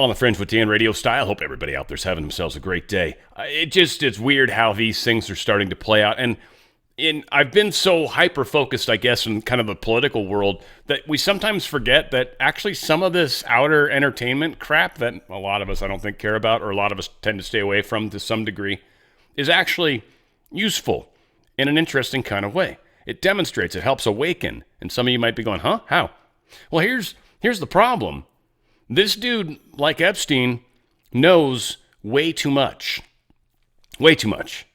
On the Fringe with Dan radio style. Hope everybody out there's having themselves a great day. It's weird how these things are starting to play out. And I've been so hyper-focused, I guess, in kind of the political world that we sometimes forget that actually some of this outer entertainment crap that a lot of us, I don't think, care about, or a lot of us tend to stay away from to some degree, is actually useful in an interesting kind of way. It demonstrates, it helps awaken. And some of you might be going, huh? How? Well, here's the problem. This dude, like Epstein, knows way too much. Way too much.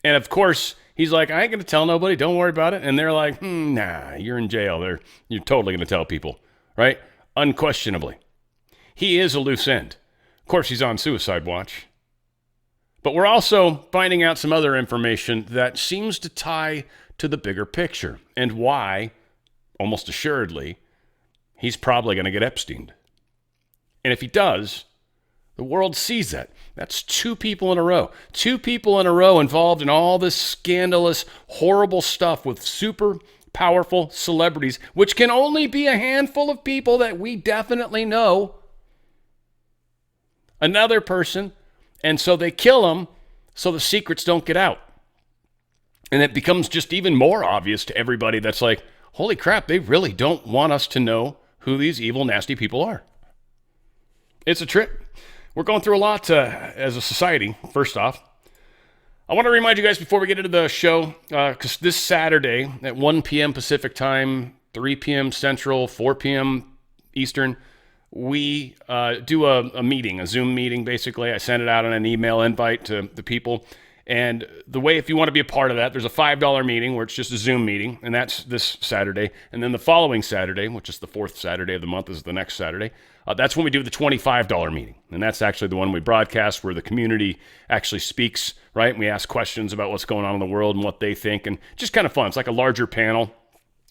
And of course, he's like, I ain't going to tell nobody. Don't worry about it. And they're like, nah, you're in jail. You're totally going to tell people, right? Unquestionably. He is a loose end. Of course, he's on suicide watch. But we're also finding out some other information that seems to tie to the bigger picture and why, almost assuredly, he's probably going to get Epsteined. And if he does, the world sees that. That's two people in a row. Two people in a row involved in all this scandalous, horrible stuff with super powerful celebrities, which can only be a handful of people that we definitely know. Another person, and so they kill him so the secrets don't get out. And it becomes just even more obvious to everybody that's like, holy crap, they really don't want us to know who these evil, nasty people are. It's a trip. We're going through a lot as a society, first off. I want to remind you guys before we get into the show, because this Saturday at 1 p.m. Pacific time, 3 p.m. Central, 4 p.m. Eastern, we do a meeting, a Zoom meeting, basically. I send it out on an email invite to the people. And the way, if you want to be a part of that, there's a $5 meeting where it's just a Zoom meeting, and that's this Saturday. And then the following Saturday, which is the fourth Saturday of the month, is the next Saturday. That's when we do the $25 meeting. And that's actually the one we broadcast where the community actually speaks, right? And we ask questions about what's going on in the world and what they think. And just kind of fun. It's like a larger panel,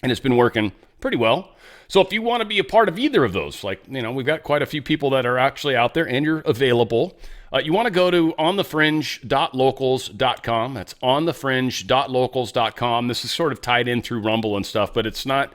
and it's been working pretty well. So if you want to be a part of either of those, like, we've got quite a few people that are actually out there and you're available. You want to go to onthefringe.locals.com. That's onthefringe.locals.com. This is sort of tied in through Rumble and stuff, but it's not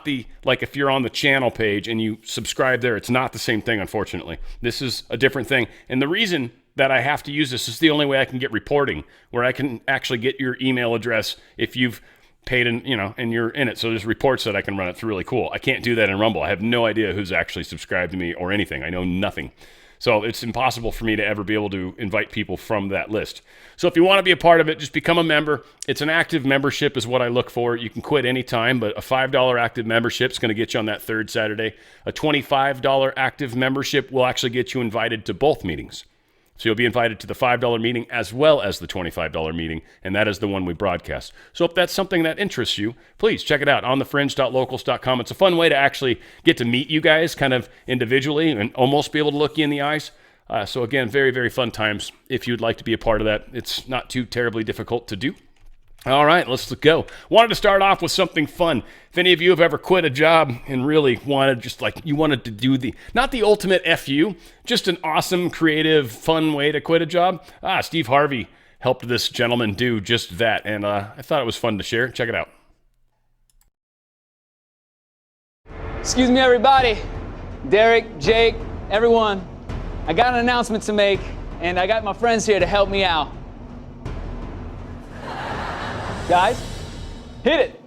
the, like if you're on the channel page and you subscribe there, it's not the same thing, unfortunately. This is a different thing. And the reason that I have to use this is the only way I can get reporting, where I can actually get your email address if you've paid and you're in it. So there's reports that I can run. It's really cool. I can't do that in Rumble. I have no idea who's actually subscribed to me or anything. I know nothing. So it's impossible for me to ever be able to invite people from that list. So if you want to be a part of it, just become a member. It's an active membership is what I look for. You can quit anytime, but a $5 active membership is going to get you on that third Saturday. A $25 active membership will actually get you invited to both meetings. So you'll be invited to the $5 meeting as well as the $25 meeting, and that is the one we broadcast. So if that's something that interests you, please check it out, onthefringe.locals.com. It's a fun way to actually get to meet you guys kind of individually and almost be able to look you in the eyes. So again, very, very fun times. If you'd like to be a part of that, it's not too terribly difficult to do. All right, let's go. Wanted to start off with something fun. If any of you have ever quit a job and really wanted, you wanted to do not the ultimate FU, just an awesome, creative, fun way to quit a job. Steve Harvey helped this gentleman do just that, and I thought it was fun to share. Check it out. Excuse me, everybody. Derek, Jake, everyone. I got an announcement to make, and I got my friends here to help me out. Guys, hit it.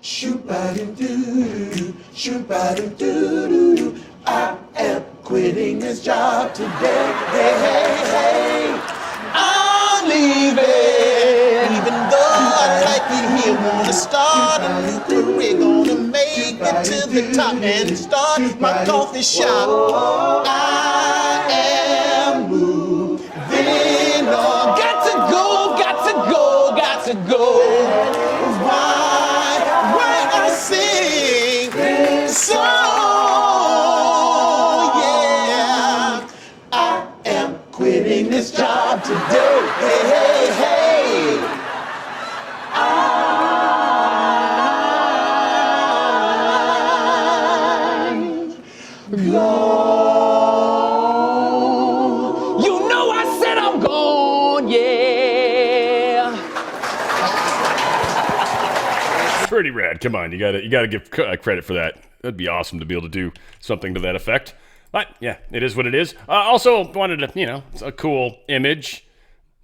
Shoot-ba-doo-doo-doo, shoot-ba-doo-doo-doo-doo. I am quitting this job today. Hey, hey, hey. I'm leaving. Even though I like it here, wanna start a new career, gonna make it to the top and start my coffee shop. I am moving on. Got to go, got to go. Got to go. Why I sing this song? Yeah, I am quitting this job today. Hey, hey, hey. I'm gone. You know I said I'm gone. Yeah. Pretty rad. Come on, you gotta give credit for that. That'd be awesome to be able to do something to that effect. But yeah, it is what it is. Also wanted to, it's a cool image.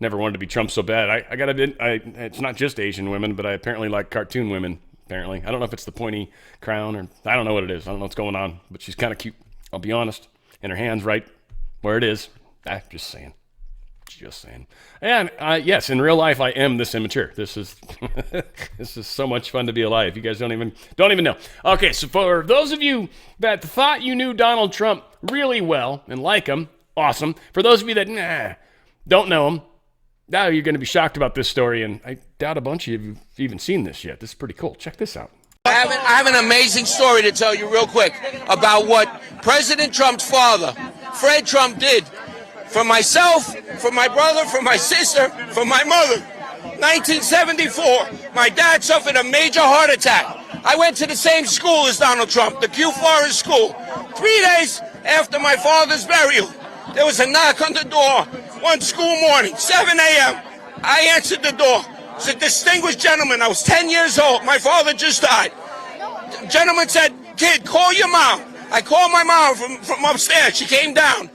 Never wanted to be Trump so bad. I gotta admit, it's not just Asian women, but I apparently like cartoon women. Apparently, I don't know if it's the pointy crown or I don't know what it is. I don't know what's going on, but she's kind of cute. I'll be honest. And her hand's right where it is. Just saying. Just saying. And yes, in real life, I am this immature. This is this is so much fun to be alive. You guys don't even know. Okay, so for those of you that thought you knew Donald Trump really well and like him, awesome. For those of you that don't know him, now you're going to be shocked about this story, and I doubt a bunch of you have even seen this yet. This is pretty cool. Check this out. I have an amazing story to tell you real quick about what President Trump's father, Fred Trump, did for myself, for my brother, for my sister, for my mother. 1974, my dad suffered a major heart attack. I went to the same school as Donald Trump, the Q Forest School. 3 days after my father's burial, there was a knock on the door one school morning, 7 a.m. I answered the door. It's a distinguished gentleman. I was 10 years old. My father just died. The gentleman said, "Kid, call your mom." I called my mom from upstairs. She came down.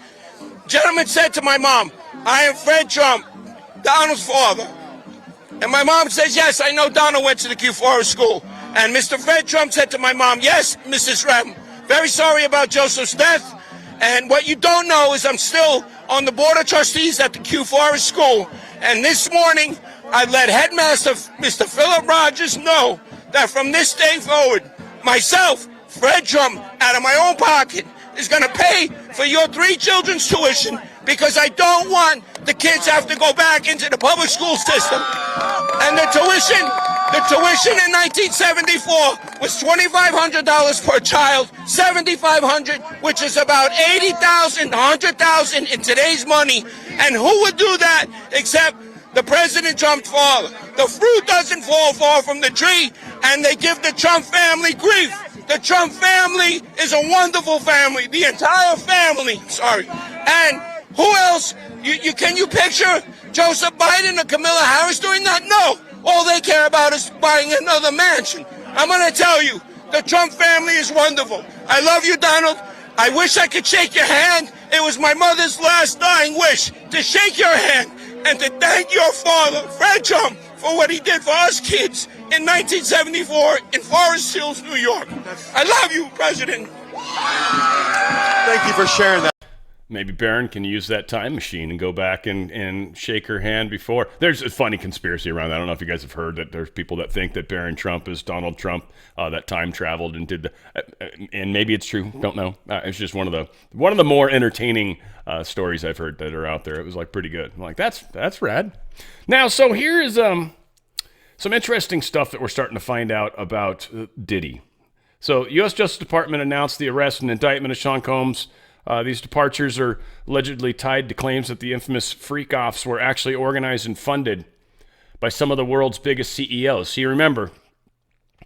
Gentleman said to my mom, "I am Fred Trump, Donald's father." And my mom says, "Yes, I know Donald went to the Q Forest School." And Mr. Fred Trump said to my mom, "Yes, Mrs. Rem, very sorry about Joseph's death. And what you don't know is I'm still on the board of trustees at the Q Forest School. And this morning, I let Headmaster Mr. Philip Rogers know that from this day forward, myself, Fred Trump, out of my own pocket, is going to pay for your 3 children's tuition because I don't want the kids have to go back into the public school system." And the tuition in 1974 was $2,500 per child, $7,500, which is about $80,000, $100,000 in today's money. And who would do that except the President Trump's father? The fruit doesn't fall far from the tree, and they give the Trump family grief. The Trump family is a wonderful family, the entire family, sorry. And who else? Can you picture Joseph Biden or Kamala Harris doing that? No. All they care about is buying another mansion. I'm going to tell you, the Trump family is wonderful. I love you, Donald. I wish I could shake your hand. It was my mother's last dying wish to shake your hand and to thank your father, Fred Trump, for what he did for us kids in 1974 in Forest Hills, New York. I love you, President. Thank you for sharing that. Maybe Barron can use that time machine and go back and shake her hand before. There's a funny conspiracy around that. I don't know if you guys have heard that there's people that think that Barron Trump is Donald Trump, that time traveled and did and maybe it's true. Don't know. It's just one of the more entertaining stories I've heard that are out there. It was like pretty good. I'm like, that's rad. Now, so here is some interesting stuff that we're starting to find out about Diddy. So, U.S. Justice Department announced the arrest and indictment of Sean Combs. These departures are allegedly tied to claims that the infamous freak-offs were actually organized and funded by some of the world's biggest CEOs. See, remember,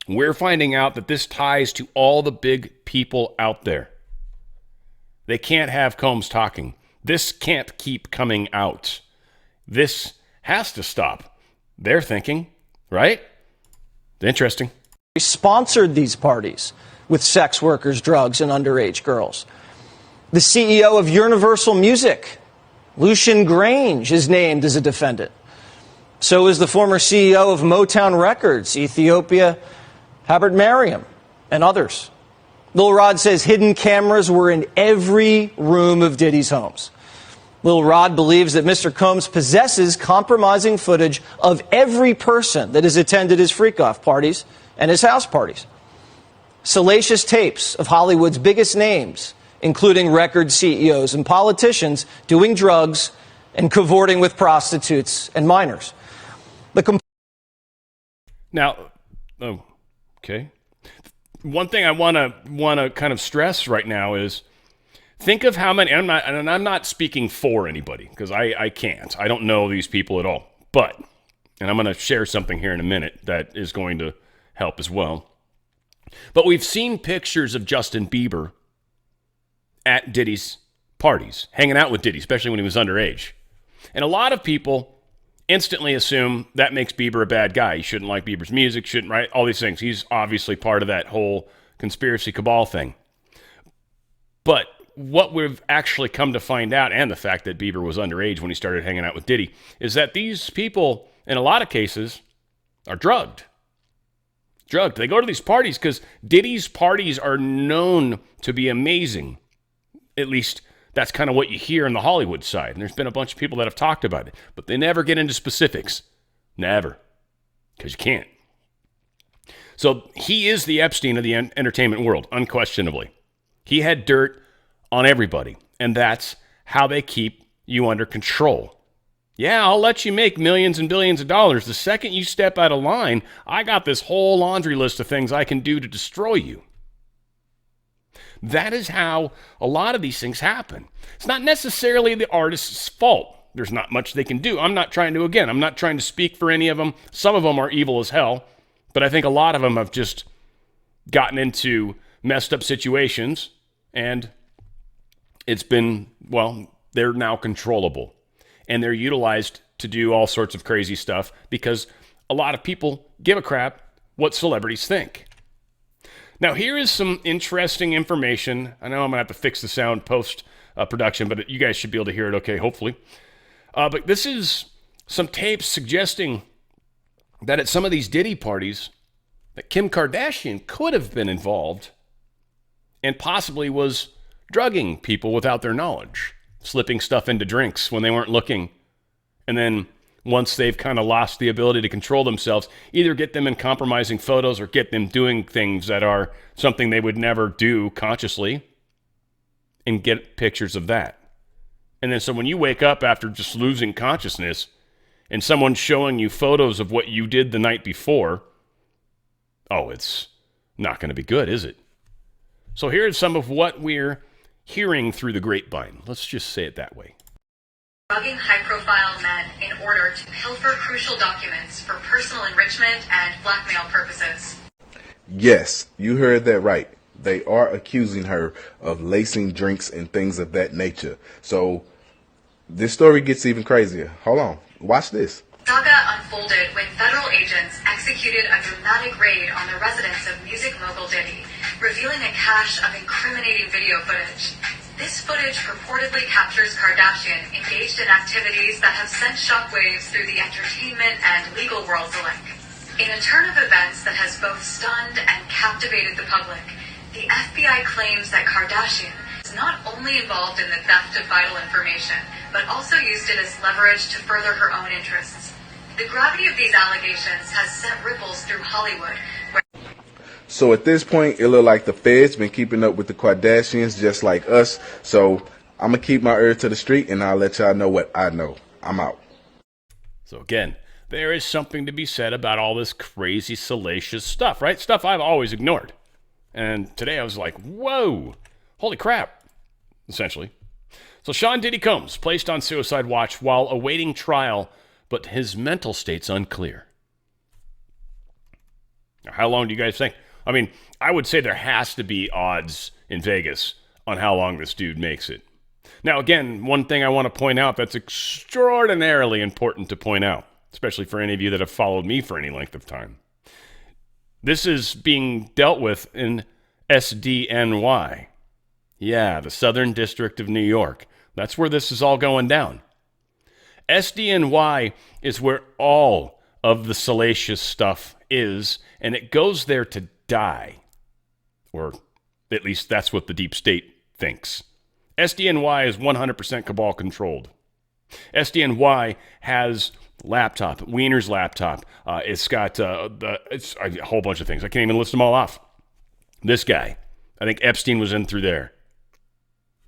we're finding out that this ties to all the big people out there. They can't have Combs talking. This can't keep coming out. This has to stop. They're thinking, right? Interesting. We sponsored these parties with sex workers, drugs, and underage girls. The CEO of Universal Music, Lucian Grange, is named as a defendant. So is the former CEO of Motown Records, Ethiopia, Habert Mariam, and others. Lil Rod says hidden cameras were in every room of Diddy's homes. Lil Rod believes that Mr. Combs possesses compromising footage of every person that has attended his freak-off parties and his house parties. Salacious tapes of Hollywood's biggest names, including record CEOs and politicians, doing drugs and cavorting with prostitutes and minors. Okay. One thing I want to kind of stress right now is think of how many. And I'm not speaking for anybody because I can't. I don't know these people at all. But, and I'm going to share something here in a minute that is going to help as well. But we've seen pictures of Justin Bieber at Diddy's parties, hanging out with Diddy, especially when he was underage. And a lot of people instantly assume that makes Bieber a bad guy. You shouldn't like Bieber's music, shouldn't write all these things. He's obviously part of that whole conspiracy cabal thing. But what we've actually come to find out, and the fact that Bieber was underage when he started hanging out with Diddy, is that these people, in a lot of cases, are drugged. They go to these parties because Diddy's parties are known to be amazing. At least that's kind of what you hear on the Hollywood side. And there's been a bunch of people that have talked about it, but they never get into specifics. Never. Because you can't. So he is the Epstein of the entertainment world, unquestionably. He had dirt on everybody, and that's how they keep you under control. Yeah, I'll let you make millions and billions of dollars. The second you step out of line, I got this whole laundry list of things I can do to destroy you. That is how a lot of these things happen. It's not necessarily the artist's fault. There's not much they can do. I'm not trying to speak for any of them. Some of them are evil as hell, but I think a lot of them have just gotten into messed up situations, and it's been, well, they're now controllable. And they're utilized to do all sorts of crazy stuff because a lot of people give a crap what celebrities think. Now, here is some interesting information. I know I'm going to have to fix the sound post-production, but you guys should be able to hear it okay, hopefully. But this is some tapes suggesting that at some of these Diddy parties, that Kim Kardashian could have been involved and possibly was drugging people without their knowledge. Slipping stuff into drinks when they weren't looking. And then once they've kind of lost the ability to control themselves, either get them in compromising photos or get them doing things that are something they would never do consciously and get pictures of that. And then so when you wake up after just losing consciousness and someone's showing you photos of what you did the night before, oh, it's not going to be good, is it? So here's some of what we're hearing through the grapevine. Let's just say it that way. Drugging high-profile men in order to pilfer crucial documents for personal enrichment and blackmail purposes. Yes, you heard that right. They are accusing her of lacing drinks and things of that nature. So this story gets even crazier. Hold on. Watch this. Saga unfolded when federal agents executed a dramatic raid on the residence of music mogul Diddy, revealing a cache of incriminating video footage. This footage purportedly captures Kardashian engaged in activities that have sent shockwaves through the entertainment and legal worlds alike. In a turn of events that has both stunned and captivated the public, the FBI claims that Kardashian is not only involved in the theft of vital information, but also used it as leverage to further her own interests. The gravity of these allegations has sent ripples through Hollywood. So at this point, it looked like the Feds been keeping up with the Kardashians just like us. So I'm going to keep my ear to the street and I'll let y'all know what I know. I'm out. So again, there is something to be said about all this crazy, salacious stuff, right? Stuff I've always ignored. And today I was like, whoa, holy crap, essentially. So Sean Diddy Combs placed on suicide watch while awaiting trial, but his mental state's unclear. Now, how long do you guys think? I mean, I would say there has to be odds in Vegas on how long this dude makes it. Now, again, one thing I want to point out that's extraordinarily important to point out, especially for any of you that have followed me for any length of time. This is being dealt with in SDNY. Yeah, the Southern District of New York. That's where this is all going down. SDNY is where all of the salacious stuff is, and it goes there to die. Or at least that's what the deep state thinks. SDNY is 100% cabal controlled. SDNY has laptop, Wiener's laptop. It's got it's a whole bunch of things. I can't even list them all off. This guy, I think Epstein was in through there.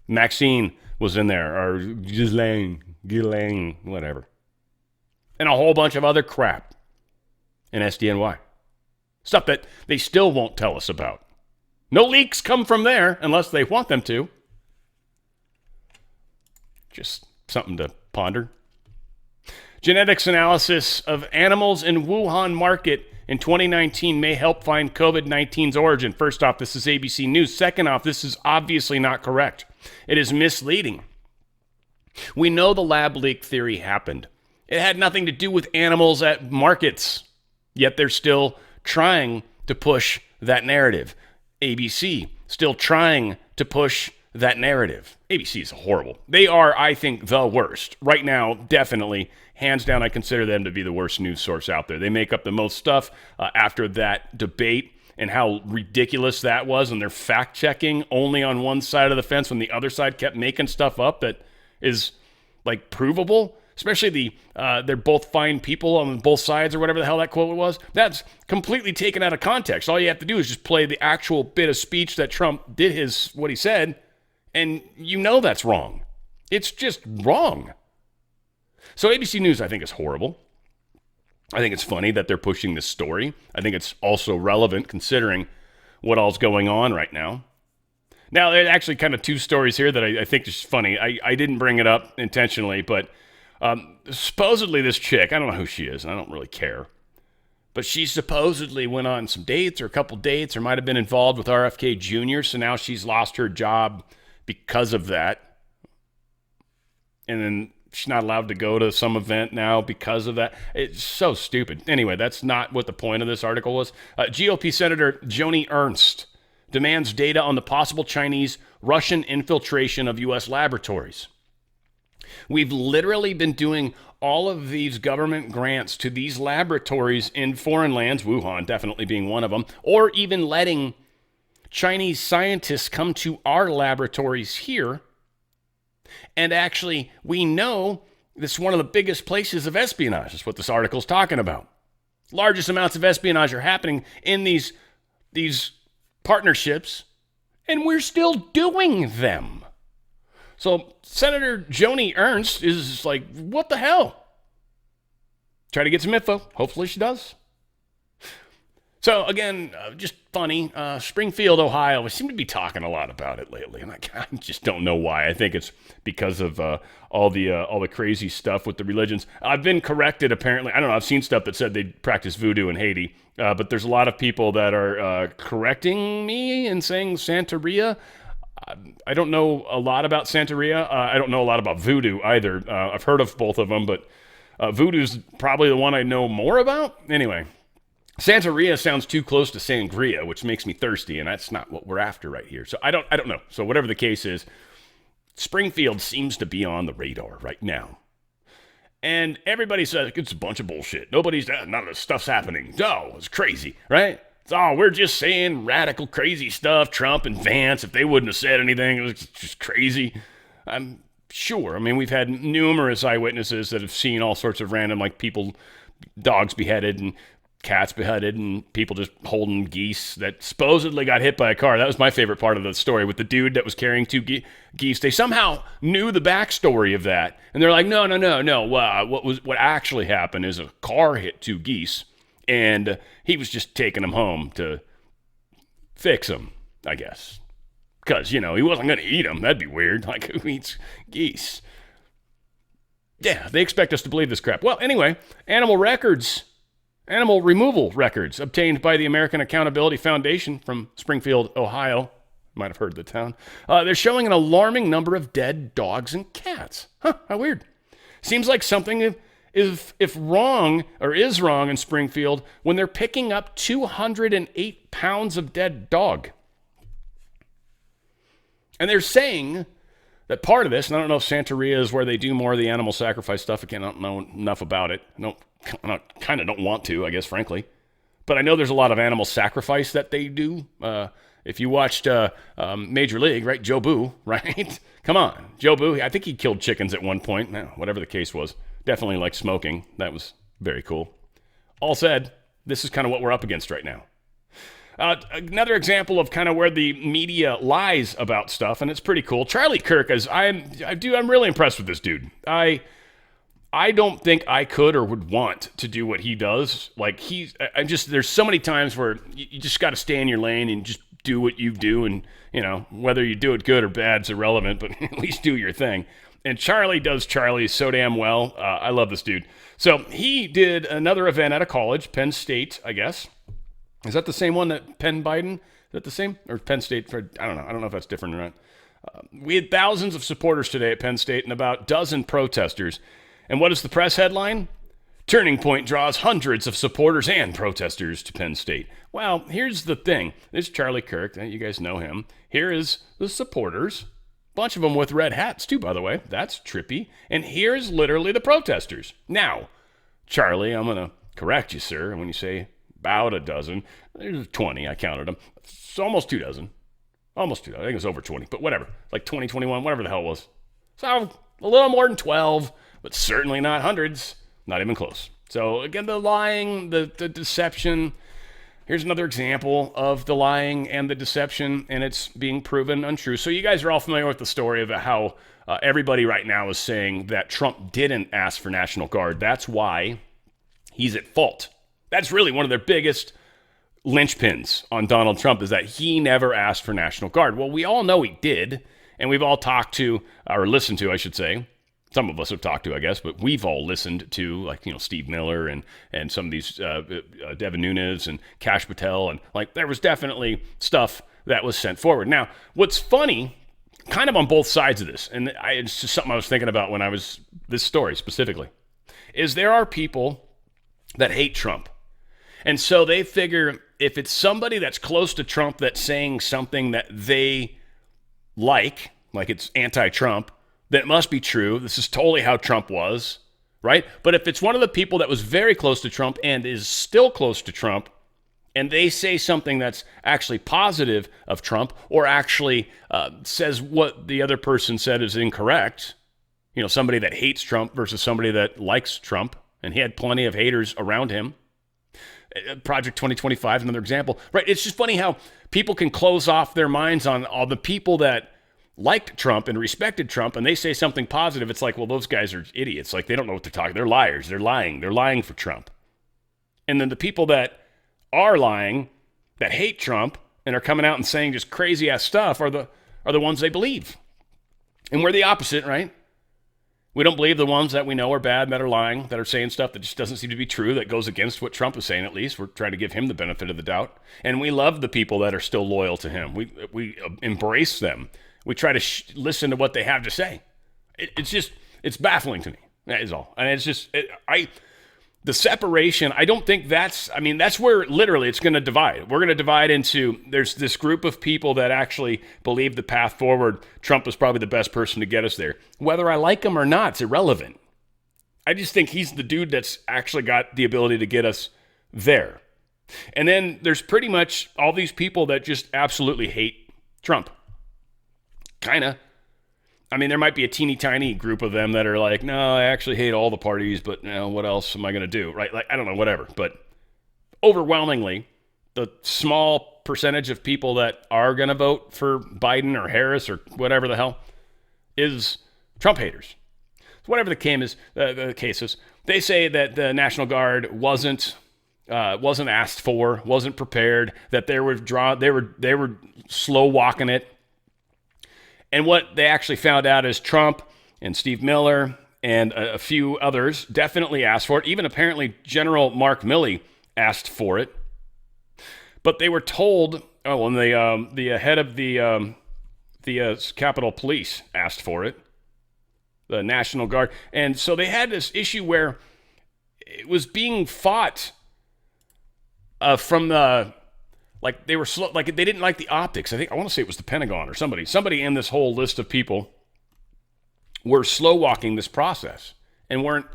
Maxine was in there, or Ghislaine, whatever. And a whole bunch of other crap in SDNY. Stuff that they still won't tell us about. No leaks come from there unless they want them to. Just something to ponder. Genetics analysis of animals in Wuhan market in 2019 may help find COVID-19's origin. First off, this is ABC News. Second off, this is obviously not correct. It is misleading. We know the lab leak theory happened. It had nothing to do with animals at markets, yet they're still trying to push that narrative. ABC still trying to push that narrative. ABC is horrible. They are, I think, the worst. Right now, definitely, hands down, I consider them to be the worst news source out there. They make up the most stuff after that debate and how ridiculous that was, and they're fact-checking only on one side of the fence when the other side kept making stuff up that is, like, provable. Especially they're both fine people on both sides or whatever the hell that quote was. That's completely taken out of context. All you have to do is just play the actual bit of speech that Trump did what he said, and you know that's wrong. It's just wrong. So ABC News, I think, is horrible. I think it's funny that they're pushing this story. I think it's also relevant considering what all's going on right now. Now, there's actually kind of two stories here that I think is funny. I didn't bring it up intentionally, but supposedly this chick, I don't know who she is, and I don't really care, but she supposedly went on some dates or a couple dates or might have been involved with RFK Jr., so now she's lost her job because of that. And then she's not allowed to go to some event now because of that. It's so stupid. Anyway, that's not what the point of this article was. GOP Senator Joni Ernst demands data on the possible Chinese Russian infiltration of U.S. laboratories. We've literally been doing all of these government grants to these laboratories in foreign lands, Wuhan definitely being one of them, or even letting Chinese scientists come to our laboratories here. And actually, we know this is one of the biggest places of espionage. That's what this article is talking about. Largest amounts of espionage are happening in these partnerships, and we're still doing them. So Senator Joni Ernst is like, what the hell? Try to get some info. Hopefully she does. So again, just funny. Springfield, Ohio. We seem to be talking a lot about it lately, and I just don't know why. I think it's because of all the crazy stuff with the religions. I've been corrected, apparently. I don't know. I've seen stuff that said they practice voodoo in Haiti, but there's a lot of people that are correcting me and saying Santeria. I don't know a lot about Santeria. I don't know a lot about voodoo either. I've heard of both of them, but voodoo's probably the one I know more about. Anyway, Santeria sounds too close to sangria, which makes me thirsty, and that's not what we're after right here. So I don't know. So whatever the case is, Springfield seems to be on the radar right now. And everybody says it's a bunch of bullshit. None of this stuff's happening. Oh, it's crazy, right? Oh, we're just saying radical, crazy stuff. Trump and Vance, if they wouldn't have said anything, it was just crazy. I'm sure. I mean, we've had numerous eyewitnesses that have seen all sorts of random, like people, dogs beheaded and cats beheaded and people just holding geese that supposedly got hit by a car. That was my favorite part of the story with the dude that was carrying two geese. They somehow knew the backstory of that. And they're like, no. What actually happened is a car hit two geese. And he was just taking them home to fix them, I guess. Because, he wasn't going to eat them. That'd be weird. Like, who eats geese? Yeah, they expect us to believe this crap. Well, anyway, animal removal records obtained by the American Accountability Foundation from Springfield, Ohio. Might have heard the town. They're showing an alarming number of dead dogs and cats. Huh, how weird. Seems like something if wrong or is wrong in Springfield when they're picking up 208 pounds of dead dog. And they're saying that part of this, and I don't know if Santeria is where they do more of the animal sacrifice stuff. Again, I don't know enough about it. I kind of don't want to, I guess, frankly. But I know there's a lot of animal sacrifice that they do. If you watched Major League, right, Joe Boo, right? Come on, Joe Boo. I think he killed chickens at one point. Whatever the case was. Definitely like smoking. That was very cool. All said, this is kind of what we're up against right now. Another example of kind of where the media lies about stuff, and it's pretty cool. Charlie Kirk, I'm really impressed with this dude. I don't think I could or would want to do what he does. Like there's so many times where you just got to stay in your lane and just do what you do, and whether you do it good or bad is irrelevant, but at least do your thing. And Charlie does Charlie so damn well. I love this dude. So he did another event at a college, Penn State, I guess. Is that the same one that Penn Biden? Is that the same? Or Penn State? I don't know. I don't know if that's different or not. We had thousands of supporters today at Penn State and about a dozen protesters. And what is the press headline? Turning Point draws hundreds of supporters and protesters to Penn State. Well, here's the thing. This is Charlie Kirk. You guys know him. Here is the supporters. bunch of them with red hats, too, by the way. That's trippy. And here's literally the protesters. Now, Charlie, I'm going to correct you, sir. When you say about a dozen, there's 20. I counted them. It's almost 2 dozen. Almost 2 dozen. I think it was over 20, but whatever. Like 20, 21, whatever the hell it was. So a little more than 12, but certainly not hundreds. Not even close. So again, the lying, the deception. Here's another example of the lying and the deception, and it's being proven untrue. So you guys are all familiar with the story of how everybody right now is saying that Trump didn't ask for National Guard. That's why he's at fault. That's really one of their biggest linchpins on Donald Trump, is that he never asked for National Guard. Well, we all know he did, and we've all talked to, or listened to, I should say. Some of us have talked to, I guess, but we've all listened to, like, Steve Miller and some of these Devin Nunes and Kash Patel, and like there was definitely stuff that was sent forward. Now, what's funny, kind of on both sides of this, and it's just something I was thinking about when I was this story specifically, is there are people that hate Trump, and so they figure if it's somebody that's close to Trump that's saying something that they like it's anti-Trump, that must be true. This is totally how Trump was, right? But if it's one of the people that was very close to Trump and is still close to Trump, and they say something that's actually positive of Trump, or actually says what the other person said is incorrect, somebody that hates Trump versus somebody that likes Trump, and he had plenty of haters around him. Project 2025 is another example, right? It's just funny how people can close off their minds on all the people that liked Trump and respected Trump, and they say something positive. It's like, well, those guys are idiots. Like, they don't know what they're talking. They're liars. They're lying. They're lying for Trump. And then the people that are lying, that hate Trump and are coming out and saying just crazy ass stuff are the ones they believe. And we're the opposite, right? We don't believe the ones that we know are bad, that are lying, that are saying stuff that just doesn't seem to be true, that goes against what Trump is saying, at least. We're trying to give him the benefit of the doubt. And we love the people that are still loyal to him. We embrace them. We try to listen to what they have to say. It's baffling to me. That is all. And it's just, the separation, I don't think that's where literally it's going to divide. We're going to divide into, there's this group of people that actually believe the path forward. Trump is probably the best person to get us there. Whether I like him or not, it's irrelevant. I just think he's the dude that's actually got the ability to get us there. And then there's pretty much all these people that just absolutely hate Trump. Kind of. There might be a teeny tiny group of them that are like, no, I actually hate all the parties, but what else am I going to do? Right? Like, I don't know, whatever. But overwhelmingly, the small percentage of people that are going to vote for Biden or Harris or whatever the hell is Trump haters. So whatever the case is, they say that the National Guard wasn't asked for, wasn't prepared, that they were slow walking it. And what they actually found out is Trump and Steve Miller and a few others definitely asked for it. Even apparently General Mark Milley asked for it. But they were told, and the head of the Capitol Police asked for it, the National Guard. And so they had this issue where it was being fought from the... Like, they were slow, like they didn't like the optics. I want to say it was the Pentagon or somebody. Somebody in this whole list of people were slow walking this process and weren't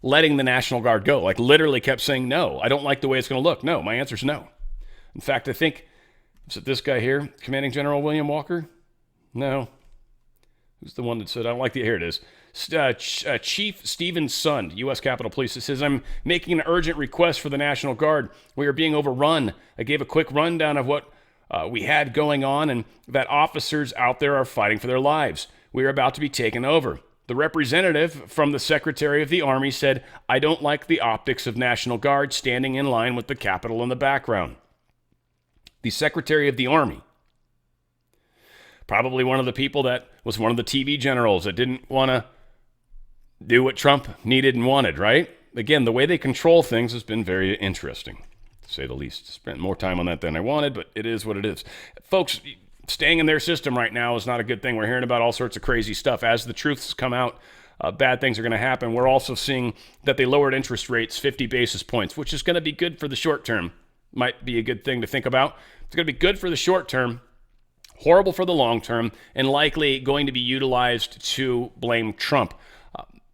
letting the National Guard go. Like, literally kept saying, no, I don't like the way it's going to look. No, my answer's no. In fact, I think, is it this guy here, Commanding General William Walker? No. Who's the one that said, I don't like the, here it is. Chief Stephen Sund, U.S. Capitol Police, it says, I'm making an urgent request for the National Guard. We are being overrun. I gave a quick rundown of what we had going on and that officers out there are fighting for their lives. We are about to be taken over. The representative from the Secretary of the Army said, I don't like the optics of National Guard standing in line with the Capitol in the background. The Secretary of the Army. Probably one of the people that was one of the TV generals that didn't want to do what Trump needed and wanted, right? Again, the way they control things has been very interesting, to say the least. Spent more time on that than I wanted, but it is what it is. Folks, staying in their system right now is not a good thing. We're hearing about all sorts of crazy stuff. As the truths come out, bad things are going to happen. We're also seeing that they lowered interest rates 50 basis points, which is going to be good for the short term. Might be a good thing to think about. It's going to be good for the short term. Horrible for the long term, and likely going to be utilized to blame Trump.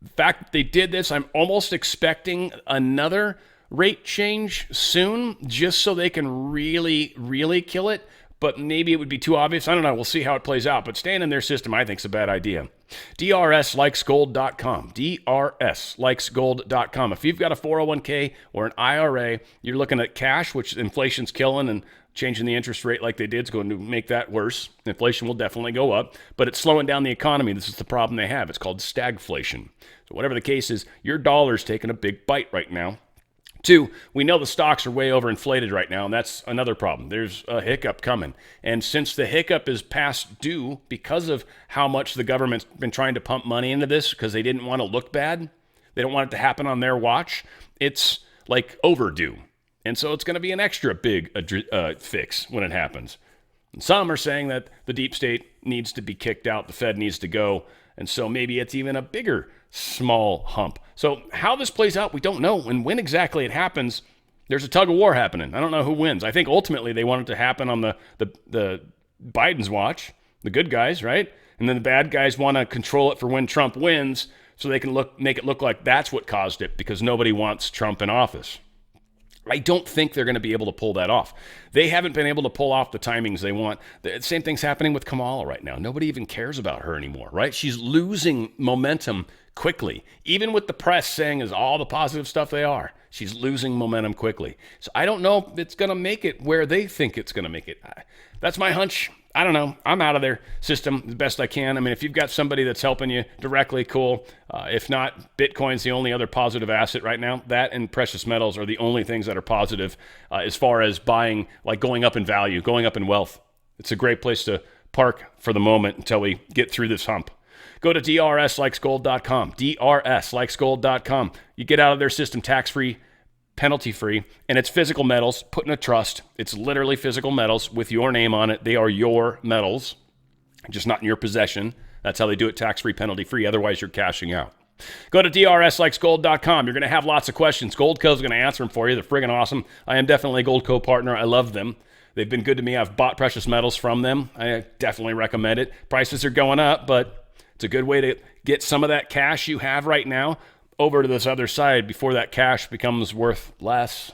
The fact that they did this, I'm almost expecting another rate change soon, just so they can really, really kill it. But maybe it would be too obvious. I don't know. We'll see how it plays out. But staying in their system, I think, is a bad idea. DRSlikesgold.com. DRSlikesgold.com. If you've got a 401k or an IRA, you're looking at cash, which inflation's killing, and changing the interest rate like they did is going to make that worse. Inflation will definitely go up, but it's slowing down the economy. This is the problem they have. It's called stagflation. So whatever the case is, your dollar's taking a big bite right now. 2, we know the stocks are way overinflated right now, and that's another problem. There's a hiccup coming. And since the hiccup is past due because of how much the government's been trying to pump money into this because they didn't want to look bad, they don't want it to happen on their watch, it's like overdue. And so it's going to be an extra big fix when it happens. And some are saying that the deep state needs to be kicked out, the Fed needs to go, and so maybe it's even a bigger small hump. So how this plays out, we don't know. And when exactly it happens, there's a tug of war happening. I don't know who wins. I think ultimately they want it to happen on the Biden's watch, the good guys, right? And then the bad guys want to control it for when Trump wins so they can make it look like that's what caused it because nobody wants Trump in office. I don't think they're going to be able to pull that off. They haven't been able to pull off the timings they want. The same thing's happening with Kamala right now. Nobody even cares about her anymore, right? She's losing momentum quickly. Even with the press saying is all the positive stuff they are, she's losing momentum quickly. So I don't know if it's going to make it where they think it's going to make it. That's my hunch. I don't know. I'm out of their system the best I can. I mean, if you've got somebody that's helping you directly, cool. If not, Bitcoin's the only other positive asset right now. That and precious metals are the only things that are positive as far as buying, like going up in value, going up in wealth. It's a great place to park for the moment until we get through this hump. Go to drslikesgold.com, drslikesgold.com. You get out of their system tax-free, penalty-free, and it's physical metals put in a trust. It's literally physical metals with your name on it. They are your metals, just not in your possession. That's how they do it tax-free, penalty-free. Otherwise, you're cashing out. Go to drslikesgold.com. You're going to have lots of questions. Goldco's going to answer them for you. They're friggin' awesome. I am definitely a Goldco partner. I love them. They've been good to me. I've bought precious metals from them. I definitely recommend it. Prices are going up, but it's a good way to get some of that cash you have right now over to this other side before that cash becomes worth less,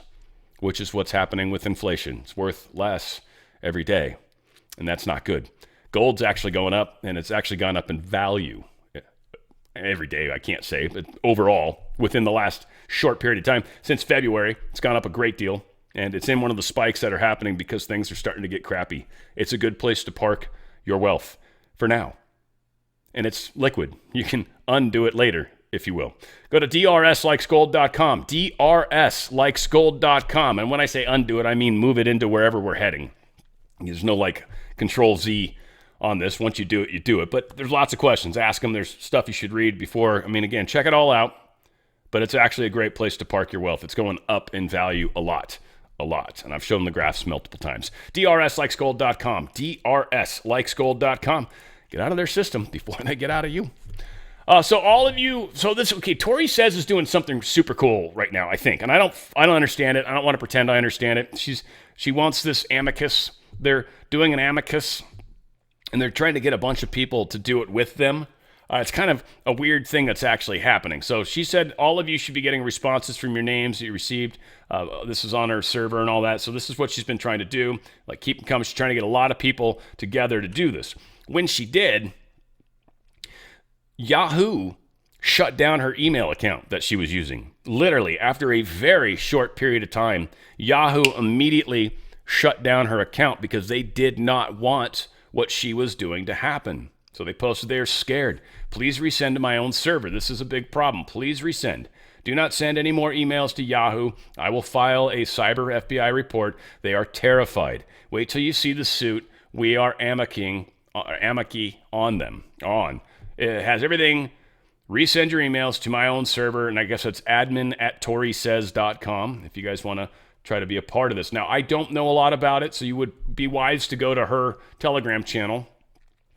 which is what's happening with inflation. It's worth less every day, and that's not good. Gold's actually going up, and it's actually gone up in value every day, I can't say, but overall, within the last short period of time, since February, it's gone up a great deal, and it's in one of the spikes that are happening because things are starting to get crappy. It's a good place to park your wealth for now, and it's liquid. You can undo it later, if you will. Go to drslikesgold.com, drslikesgold.com. And when I say undo it, I mean move it into wherever we're heading. There's no like Control Z on this. Once you do it, you do it. But there's lots of questions. Ask them. There's stuff you should read before. I mean, again, check it all out. But it's actually a great place to park your wealth. It's going up in value a lot. And I've shown the graphs multiple times. drslikesgold.com, drslikesgold.com. Get out of their system before they get out of you. So all of you, Tori says is doing something super cool right now, I think. And I don't understand it. I don't want to pretend I understand it. She wants this Amicus. They're doing an Amicus, and they're trying to get a bunch of people to do it with them. It's kind of a weird thing that's actually happening. So she said all of you should be getting responses from your names that you received. This is on her server and all that. So this is what she's been trying to do. Like, keep them coming. She's trying to get a lot of people together to do this. When she did, Yahoo shut down her email account that she was using. Literally, after a very short period of time, Yahoo immediately shut down her account because they did not want what she was doing to happen. So they posted they're scared. Please resend to my own server. This is a big problem. Please resend. Do not send any more emails to Yahoo. I will file a cyber FBI report. They are terrified. Wait till you see the suit. We are amici on them. It has everything. Resend your emails to my own server, and I guess it's admin@torisays.com if you guys want to try to be a part of this. Now, I don't know a lot about it, so you would be wise to go to her Telegram channel,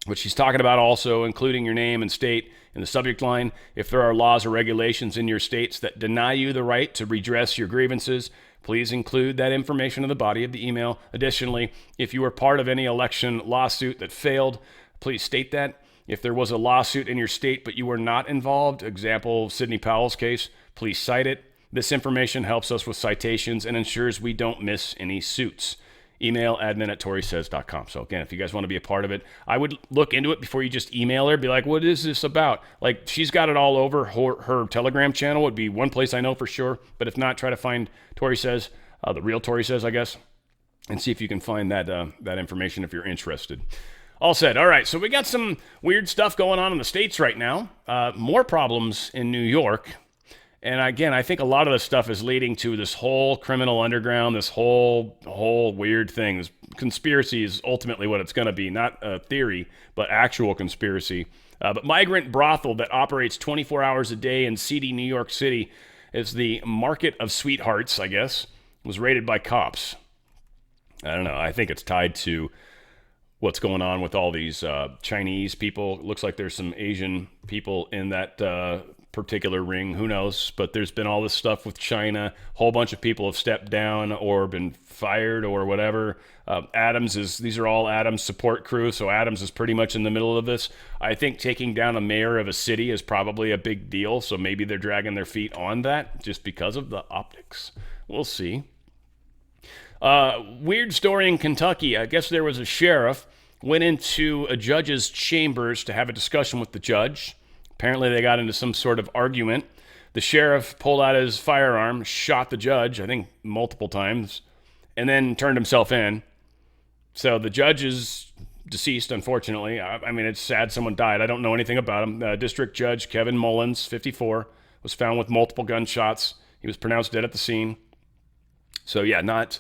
which she's talking about also, including your name and state in the subject line. If there are laws or regulations in your states that deny you the right to redress your grievances, Please include that information in the body of the email. Additionally, if you were part of any election lawsuit that failed, please state that. If there was a lawsuit in your state but you were not involved, example, Sidney Powell's case, please cite it. This information helps us with citations and ensures we don't miss any suits. Email admin@torysays.com. So again, if you guys want to be a part of it, I would look into it before you just email her. Be like, what is this about? Like, she's got it all over. Her Telegram channel would be one place I know for sure. But if not, try to find Tory Says, the real Tory Says, I guess, and see if you can find that information if you're interested. All said. All right, so we got some weird stuff going on in the States right now. More problems in New York. And again, I think a lot of this stuff is leading to this whole criminal underground, this whole weird thing. This conspiracy is ultimately what it's going to be, not a theory, but actual conspiracy. But Migrant brothel that operates 24 hours a day in seedy New York City is the Market of Sweethearts, I guess, was raided by cops. I don't know. I think it's tied to what's going on with all these Chinese people. It looks like there's some Asian people in that particular ring. Who knows? But there's been all this stuff with China. A whole bunch of people have stepped down or been fired or whatever. These are all Adams support crew, so Adams is pretty much in the middle of this. I think taking down a mayor of a city is probably a big deal, so maybe they're dragging their feet on that just because of the optics. We'll see. Weird story in Kentucky. I guess there was a sheriff went into a judge's chambers to have a discussion with the judge. Apparently they got into some sort of argument. The sheriff pulled out his firearm, shot the judge, I think multiple times, and then turned himself in. So the judge is deceased, unfortunately. I mean, it's sad someone died. I don't know anything about him. District Judge Kevin Mullins, 54, was found with multiple gunshots. He was pronounced dead at the scene. So yeah, not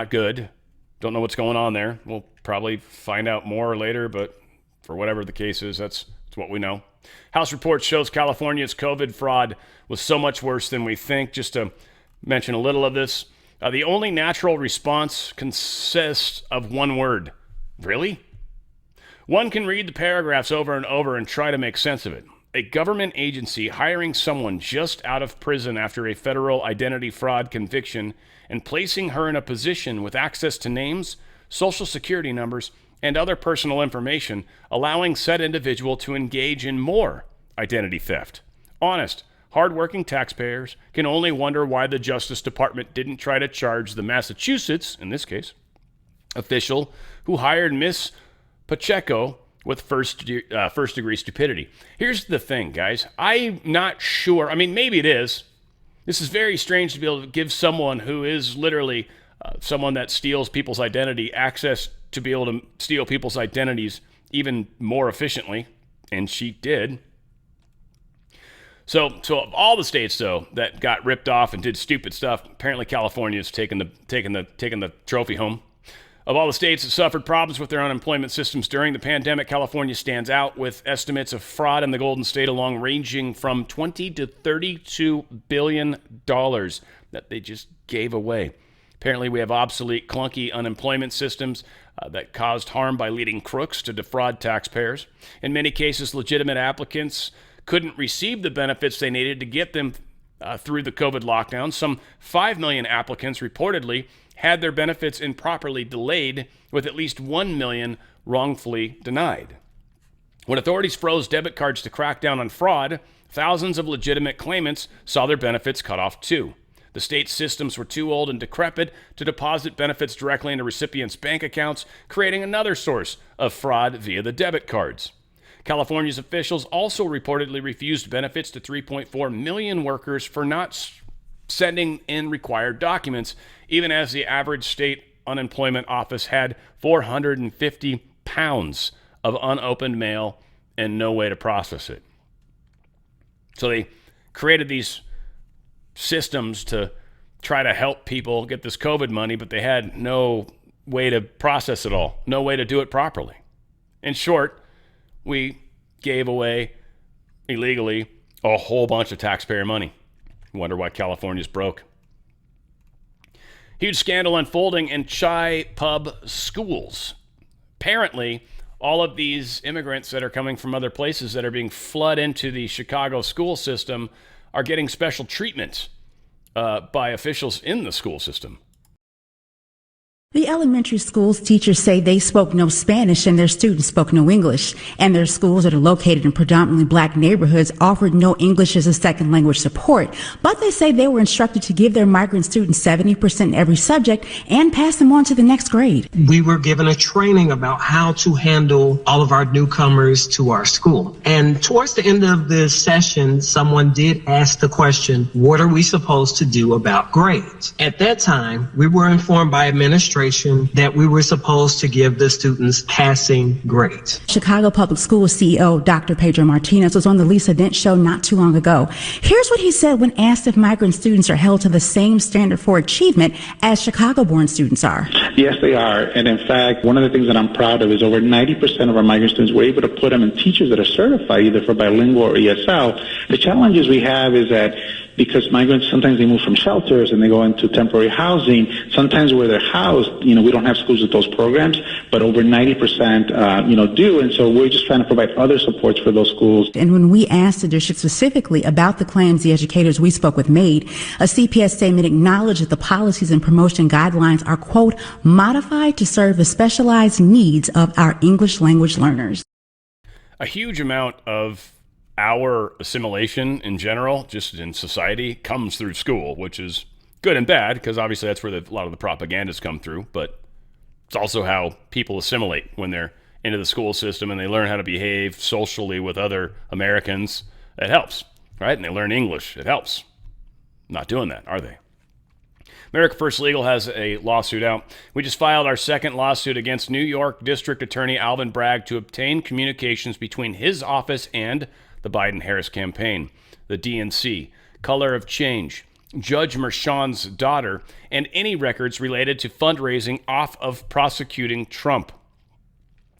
good. Don't know what's going on there. We'll probably find out more later, but for whatever the case is, that's what we know. House report shows California's COVID fraud was so much worse than we think. Just to mention a little of this, the only natural response consists of one word. Really? One can read the paragraphs over and over and try to make sense of it. A government agency hiring someone just out of prison after a federal identity fraud conviction and placing her in a position with access to names, social security numbers, and other personal information, allowing said individual to engage in more identity theft. Honest, hardworking taxpayers can only wonder why the Justice Department didn't try to charge the Massachusetts, in this case, official who hired Miss Pacheco with first-degree stupidity. Here's the thing, guys. I'm not sure. I mean, maybe it is. This is very strange to be able to give someone who is literally someone that steals people's identity access to be able to steal people's identities even more efficiently, and she did. So of all the states though that got ripped off and did stupid stuff, apparently California's taking the trophy home. Of all the states that suffered problems with their unemployment systems during the pandemic, California stands out with estimates of fraud in the Golden State along ranging from $20 to $32 billion that they just gave away. Apparently, we have obsolete, clunky unemployment systems that caused harm by leading crooks to defraud taxpayers. In many cases, legitimate applicants couldn't receive the benefits they needed to get them through the COVID lockdown. Some 5 million applicants reportedly had their benefits improperly delayed, with at least 1 million wrongfully denied. When authorities froze debit cards to crack down on fraud, thousands of legitimate claimants saw their benefits cut off too. The state's systems were too old and decrepit to deposit benefits directly into recipients' bank accounts, creating another source of fraud via the debit cards. California's officials also reportedly refused benefits to 3.4 million workers for not sending in required documents, even as the average state unemployment office had 450 pounds of unopened mail and no way to process it. So they created these systems to try to help people get this COVID money, but they had no way to process it all, no way to do it properly. In short, we gave away illegally a whole bunch of taxpayer money. Wonder why California's broke. Huge scandal unfolding in Chai pub schools. Apparently, all of these immigrants that are coming from other places that are being flooded into the Chicago school system are getting special treatment by officials in the school system. The elementary schools teachers say they spoke no Spanish and their students spoke no English, and their schools that are located in predominantly black neighborhoods offered no English as a second language support. But they say they were instructed to give their migrant students 70% in every subject and pass them on to the next grade. We were given a training about how to handle all of our newcomers to our school. And towards the end of the session, someone did ask the question, what are we supposed to do about grades? At that time, we were informed by administration that we were supposed to give the students passing grades. Chicago Public Schools CEO Dr. Pedro Martinez was on the Lisa Dent show not too long ago. Here's what he said when asked if migrant students are held to the same standard for achievement as Chicago-born students are. Yes, they are. And in fact, one of the things that I'm proud of is over 90% of our migrant students, we're able to put them in teachers that are certified either for bilingual or ESL. The challenges we have is that because migrants, sometimes they move from shelters and they go into temporary housing. Sometimes where they're housed, we don't have schools with those programs, but over 90%, do. And so we're just trying to provide other supports for those schools. And when we asked the district specifically about the claims the educators we spoke with made, a CPS statement acknowledged that the policies and promotion guidelines are, quote, modified to serve the specialized needs of our English language learners. A huge amount of our assimilation in general, just in society, comes through school, which is good and bad, because obviously that's where a lot of the propagandas come through, but it's also how people assimilate when they're into the school system and they learn how to behave socially with other Americans. It helps, right? And they learn English. It helps. Not doing that, are they? America First Legal has a lawsuit out. We just filed our second lawsuit against New York District Attorney Alvin Bragg to obtain communications between his office and the Biden-Harris campaign, the DNC, Color of Change, Judge Merchan's daughter, and any records related to fundraising off of prosecuting Trump.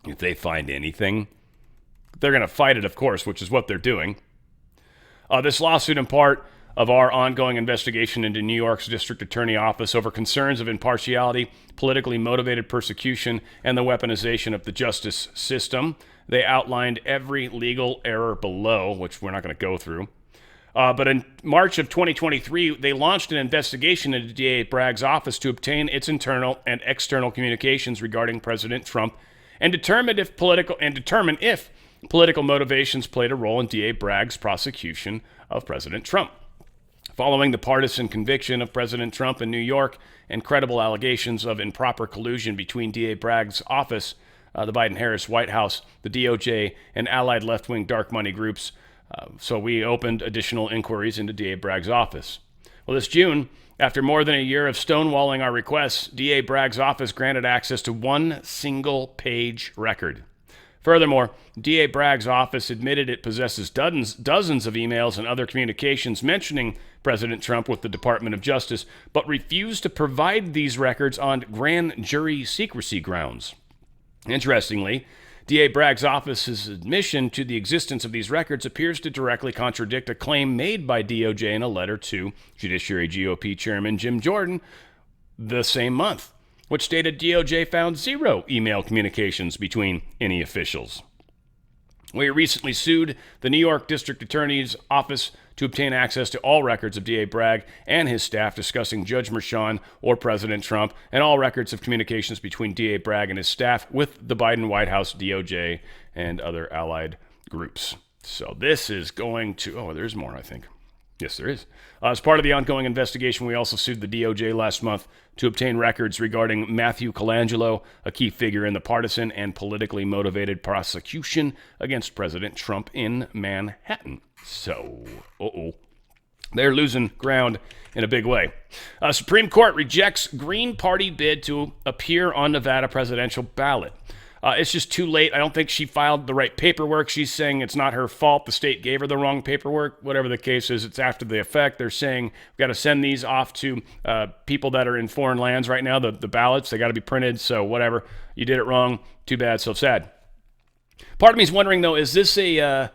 If they find anything, they're going to fight it, of course, which is what they're doing. This lawsuit, in part of our ongoing investigation into New York's District Attorney Office over concerns of impartiality, politically motivated persecution, and the weaponization of the justice system. They outlined every legal error below, which we're not going to go through. But in March of 2023, they launched an investigation into DA Bragg's office to obtain its internal and external communications regarding President Trump and determine if political motivations played a role in DA Bragg's prosecution of President Trump. Following the partisan conviction of President Trump in New York and credible allegations of improper collusion between DA Bragg's office, the Biden-Harris White House, the DOJ, and allied left-wing dark money groups. So we opened additional inquiries into DA Bragg's office. Well, this June, after more than a year of stonewalling our requests, DA Bragg's office granted access to one single-page record. Furthermore, DA Bragg's office admitted it possesses dozens of emails and other communications mentioning President Trump with the Department of Justice, but refused to provide these records on grand jury secrecy grounds. Interestingly, DA Bragg's office's admission to the existence of these records appears to directly contradict a claim made by DOJ in a letter to Judiciary GOP Chairman Jim Jordan the same month, which stated DOJ found zero email communications between any officials. We recently sued the New York District Attorney's Office to obtain access to all records of DA Bragg and his staff discussing Judge Merchan or President Trump, and all records of communications between DA Bragg and his staff with the Biden White House, DOJ, and other allied groups. So this is going to... there's more, I think. Yes, there is. As part of the ongoing investigation, we also sued the DOJ last month to obtain records regarding Matthew Colangelo, a key figure in the partisan and politically motivated prosecution against President Trump in Manhattan. So, they're losing ground in a big way. Supreme Court rejects Green Party bid to appear on Nevada presidential ballot. It's just too late. I don't think she filed the right paperwork. She's saying it's not her fault. The state gave her the wrong paperwork. Whatever the case is, it's after the effect. They're saying we've got to send these off to people that are in foreign lands right now, the ballots. They got to be printed. So whatever. You did it wrong. Too bad. So sad. Part of me is wondering, though, is this a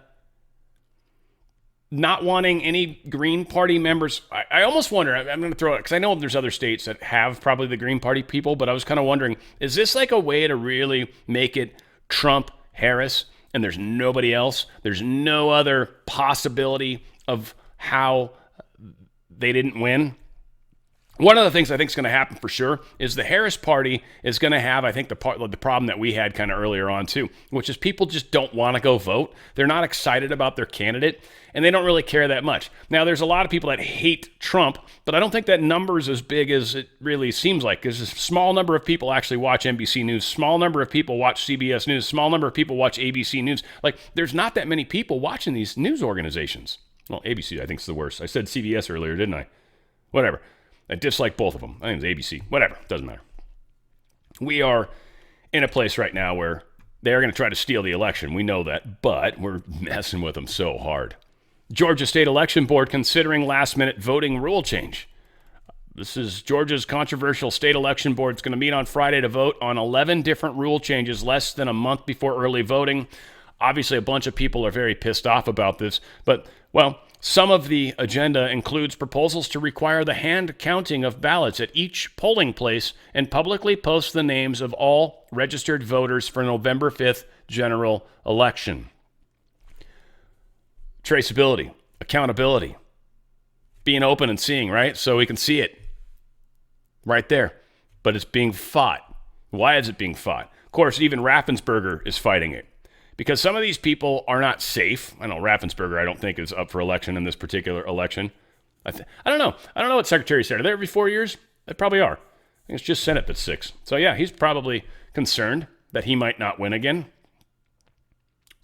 not wanting any Green Party members? I almost wonder, I'm going to throw it, because I know there's other states that have probably the Green Party people, but I was kind of wondering, is this like a way to really make it Trump, Harris, and there's nobody else? There's no other possibility of how they didn't win? One of the things I think is going to happen for sure is the Harris party is going to have, I think, the problem that we had kind of earlier on too, which is people just don't want to go vote. They're not excited about their candidate, and they don't really care that much. Now, there's a lot of people that hate Trump, but I don't think that number is as big as it really seems like. There's a small number of people actually watch NBC News, small number of people watch CBS News, small number of people watch ABC News. Like, there's not that many people watching these news organizations. Well, ABC, I think, is the worst. I said CBS earlier, didn't I? Whatever. I dislike both of them. I think it's ABC. Whatever. Doesn't matter. We are in a place right now where they're going to try to steal the election. We know that, but we're messing with them so hard. Georgia State Election Board considering last-minute voting rule change. This is Georgia's controversial state election board. It's going to meet on Friday to vote on 11 different rule changes less than a month before early voting. Obviously, a bunch of people are very pissed off about this, but, well, some of the agenda includes proposals to require the hand counting of ballots at each polling place and publicly post the names of all registered voters for November 5th general election. Traceability, accountability, being open and seeing, right? So we can see it right there. But it's being fought. Why is it being fought? Of course, even Raffensperger is fighting it. Because some of these people are not safe. I know Raffensperger, I don't think, is up for election in this particular election. I don't know. I don't know what Secretary said. Are they every 4 years? They probably are. I think it's just Senate that's 6. So, yeah, he's probably concerned that he might not win again.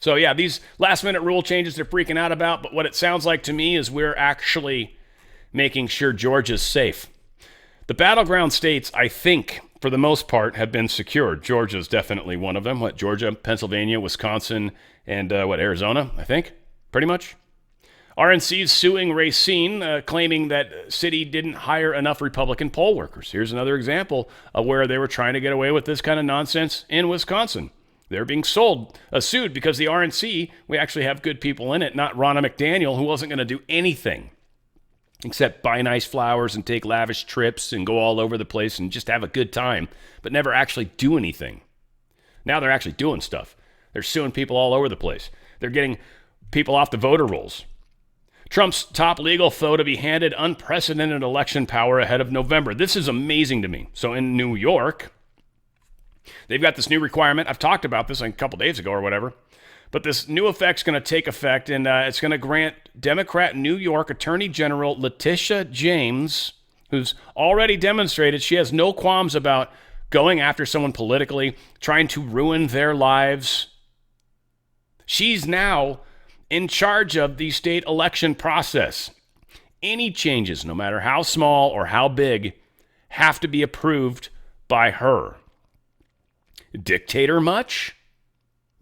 So, yeah, these last-minute rule changes they're freaking out about, but what it sounds like to me is we're actually making sure Georgia's safe. The battleground states, I think, for the most part, have been secured. Georgia's definitely one of them. Georgia, Pennsylvania, Wisconsin, and Arizona, I think, pretty much. RNC's suing Racine, claiming that city didn't hire enough Republican poll workers. Here's another example of where they were trying to get away with this kind of nonsense in Wisconsin. They're being sued because the RNC, we actually have good people in it, not Ronna McDaniel, who wasn't going to do anything except buy nice flowers and take lavish trips and go all over the place and just have a good time, but never actually do anything. Now they're actually doing stuff. They're suing people all over the place. They're getting people off the voter rolls. Trump's top legal foe to be handed unprecedented election power ahead of November. This is amazing to me. So in New York, they've got this new requirement. I've talked about this a couple days ago or whatever. But this new effect's going to take effect, and it's going to grant Democrat New York Attorney General Letitia James, who's already demonstrated she has no qualms about going after someone politically, trying to ruin their lives. She's now in charge of the state election process. Any changes, no matter how small or how big, have to be approved by her. Dictator much?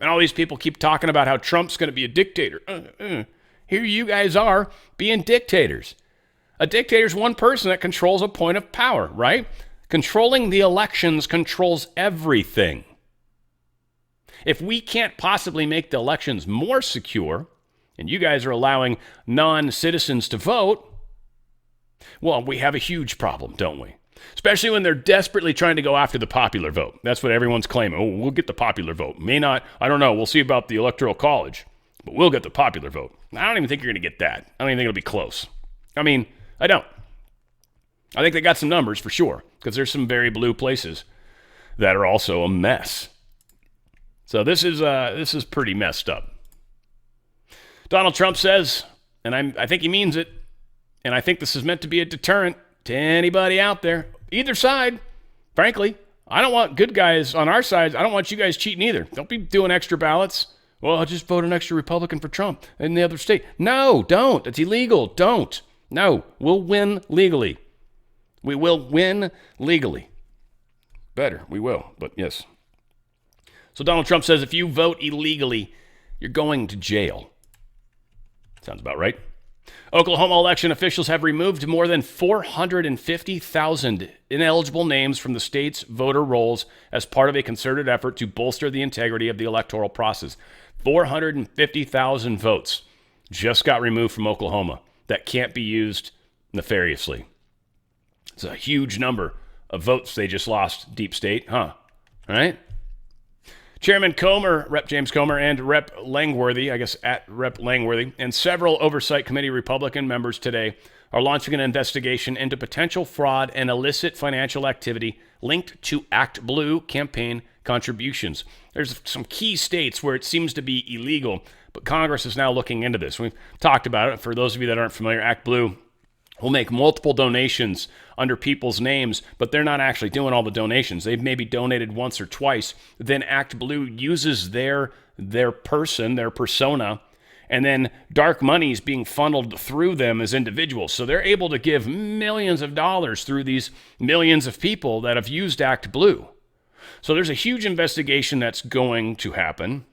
And all these people keep talking about how Trump's going to be a dictator. Here you guys are being dictators. A dictator's one person that controls a point of power, right? Controlling the elections controls everything. If we can't possibly make the elections more secure, and you guys are allowing non-citizens to vote, well, we have a huge problem, don't we? Especially when they're desperately trying to go after the popular vote. That's what everyone's claiming. Oh, we'll get the popular vote. May not, I don't know. We'll see about the Electoral College. But we'll get the popular vote. I don't even think you're going to get that. I don't even think it'll be close. I mean, I don't. I think they got some numbers for sure. Because there's some very blue places that are also a mess. So this is pretty messed up. Donald Trump says, and I think he means it, and I think this is meant to be a deterrent to anybody out there, either side. Frankly, I don't want good guys on our side. I don't want you guys cheating either. Don't be doing extra ballots. Well, I'll just vote an extra Republican for Trump in the other state. No, don't. It's illegal. Don't. No, we'll win legally. We will win legally. Better, we will, but yes. So Donald Trump says if you vote illegally, you're going to jail. Sounds about right. Oklahoma election officials have removed more than 450,000 ineligible names from the state's voter rolls as part of a concerted effort to bolster the integrity of the electoral process. 450,000 votes just got removed from Oklahoma that can't be used nefariously. It's a huge number of votes they just lost, deep state, huh? All right? Chairman Comer, Rep. James Comer, and Rep. Langworthy, I guess at Rep. Langworthy, and several Oversight Committee Republican members today are launching an investigation into potential fraud and illicit financial activity linked to ActBlue campaign contributions. There's some key states where it seems to be illegal, but Congress is now looking into this. We've talked about it. For those of you that aren't familiar, ActBlue will make multiple donations under people's names, but they're not actually doing all the donations. They've maybe donated once or twice. Then ActBlue uses their person, their persona, and then dark money is being funneled through them as individuals. So they're able to give millions of dollars through these millions of people that have used ActBlue. So there's a huge investigation that's going to happen.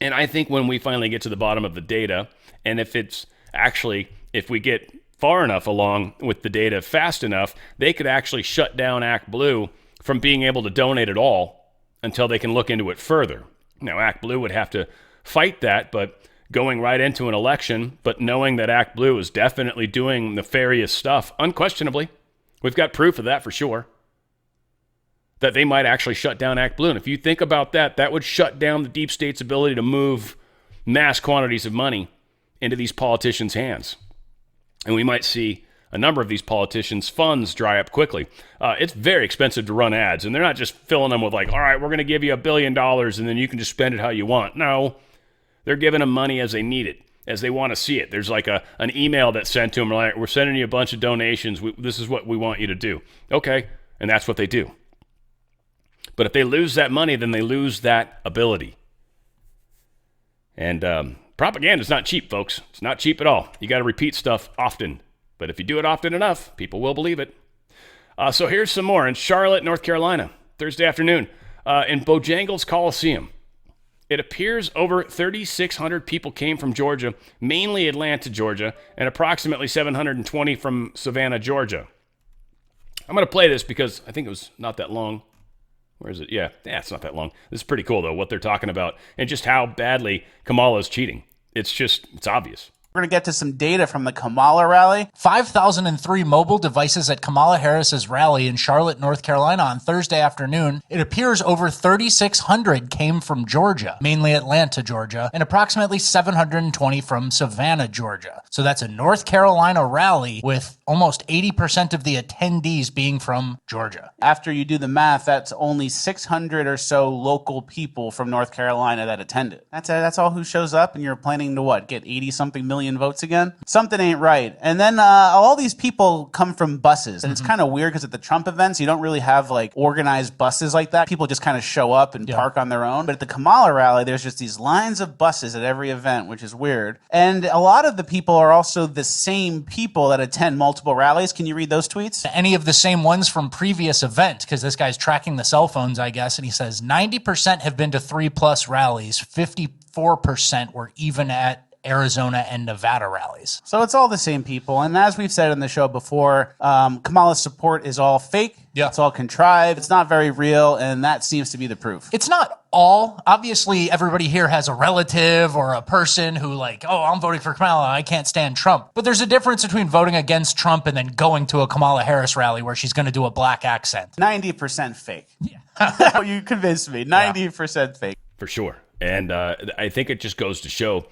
And I think when we finally get to the bottom of the data, and if we get far enough along with the data fast enough, they could actually shut down ActBlue from being able to donate at all until they can look into it further. Now, ActBlue would have to fight that, but going right into an election, but knowing that ActBlue is definitely doing nefarious stuff, unquestionably, we've got proof of that for sure, that they might actually shut down ActBlue. And if you think about that, that would shut down the deep state's ability to move mass quantities of money into these politicians' hands. And we might see a number of these politicians' funds dry up quickly. It's very expensive to run ads, and they're not just filling them with like, all right, we're going to give you $1 billion, and then you can just spend it how you want. No, they're giving them money as they need it, as they want to see it. There's like an email that's sent to them, like, we're sending you a bunch of donations. This is what we want you to do. Okay, and that's what they do. But if they lose that money, then they lose that ability. And propaganda is not cheap, folks. It's not cheap at all. You got to repeat stuff often. But if you do it often enough, people will believe it. So here's some more. In Charlotte, North Carolina, Thursday afternoon, in Bojangles Coliseum, it appears over 3,600 people came from Georgia, mainly Atlanta, Georgia, and approximately 720 from Savannah, Georgia. I'm going to play this because I think it was not that long. Where is it? Yeah, it's not that long. This is pretty cool, though, what they're talking about and just how badly Kamala is cheating. It's obvious. We're going to get to some data from the Kamala rally. 5,003 mobile devices at Kamala Harris's rally in Charlotte, North Carolina on Thursday afternoon. It appears over 3,600 came from Georgia, mainly Atlanta, Georgia, and approximately 720 from Savannah, Georgia. So that's a North Carolina rally with almost 80% of the attendees being from Georgia. After you do the math, that's only 600 or so local people from North Carolina that attended. That's all who shows up, and you're planning to what, get 80-something million votes again? Something ain't right. And then all these people come from buses, and it's kind of weird because at the Trump events, you don't really have like organized buses like that. People just kind of show up and park on their own. But at the Kamala rally, there's just these lines of buses at every event, which is weird. And a lot of the people are also the same people that attend multiple rallies. Can you read those tweets? Any of the same ones from previous events, because this guy's tracking the cell phones, I guess, and he says 90% have been to 3+ rallies, 54% were even at Arizona and Nevada rallies. So it's all the same people. And as we've said in the show before, Kamala's support is all fake. Yeah. It's all contrived. It's not very real. And that seems to be the proof. It's not all. Obviously, everybody here has a relative or a person who like, oh, I'm voting for Kamala. I can't stand Trump. But there's a difference between voting against Trump and then going to a Kamala Harris rally where she's going to do a black accent. 90% fake. Yeah. You convinced me. 90% fake. For sure. And I think it just goes to show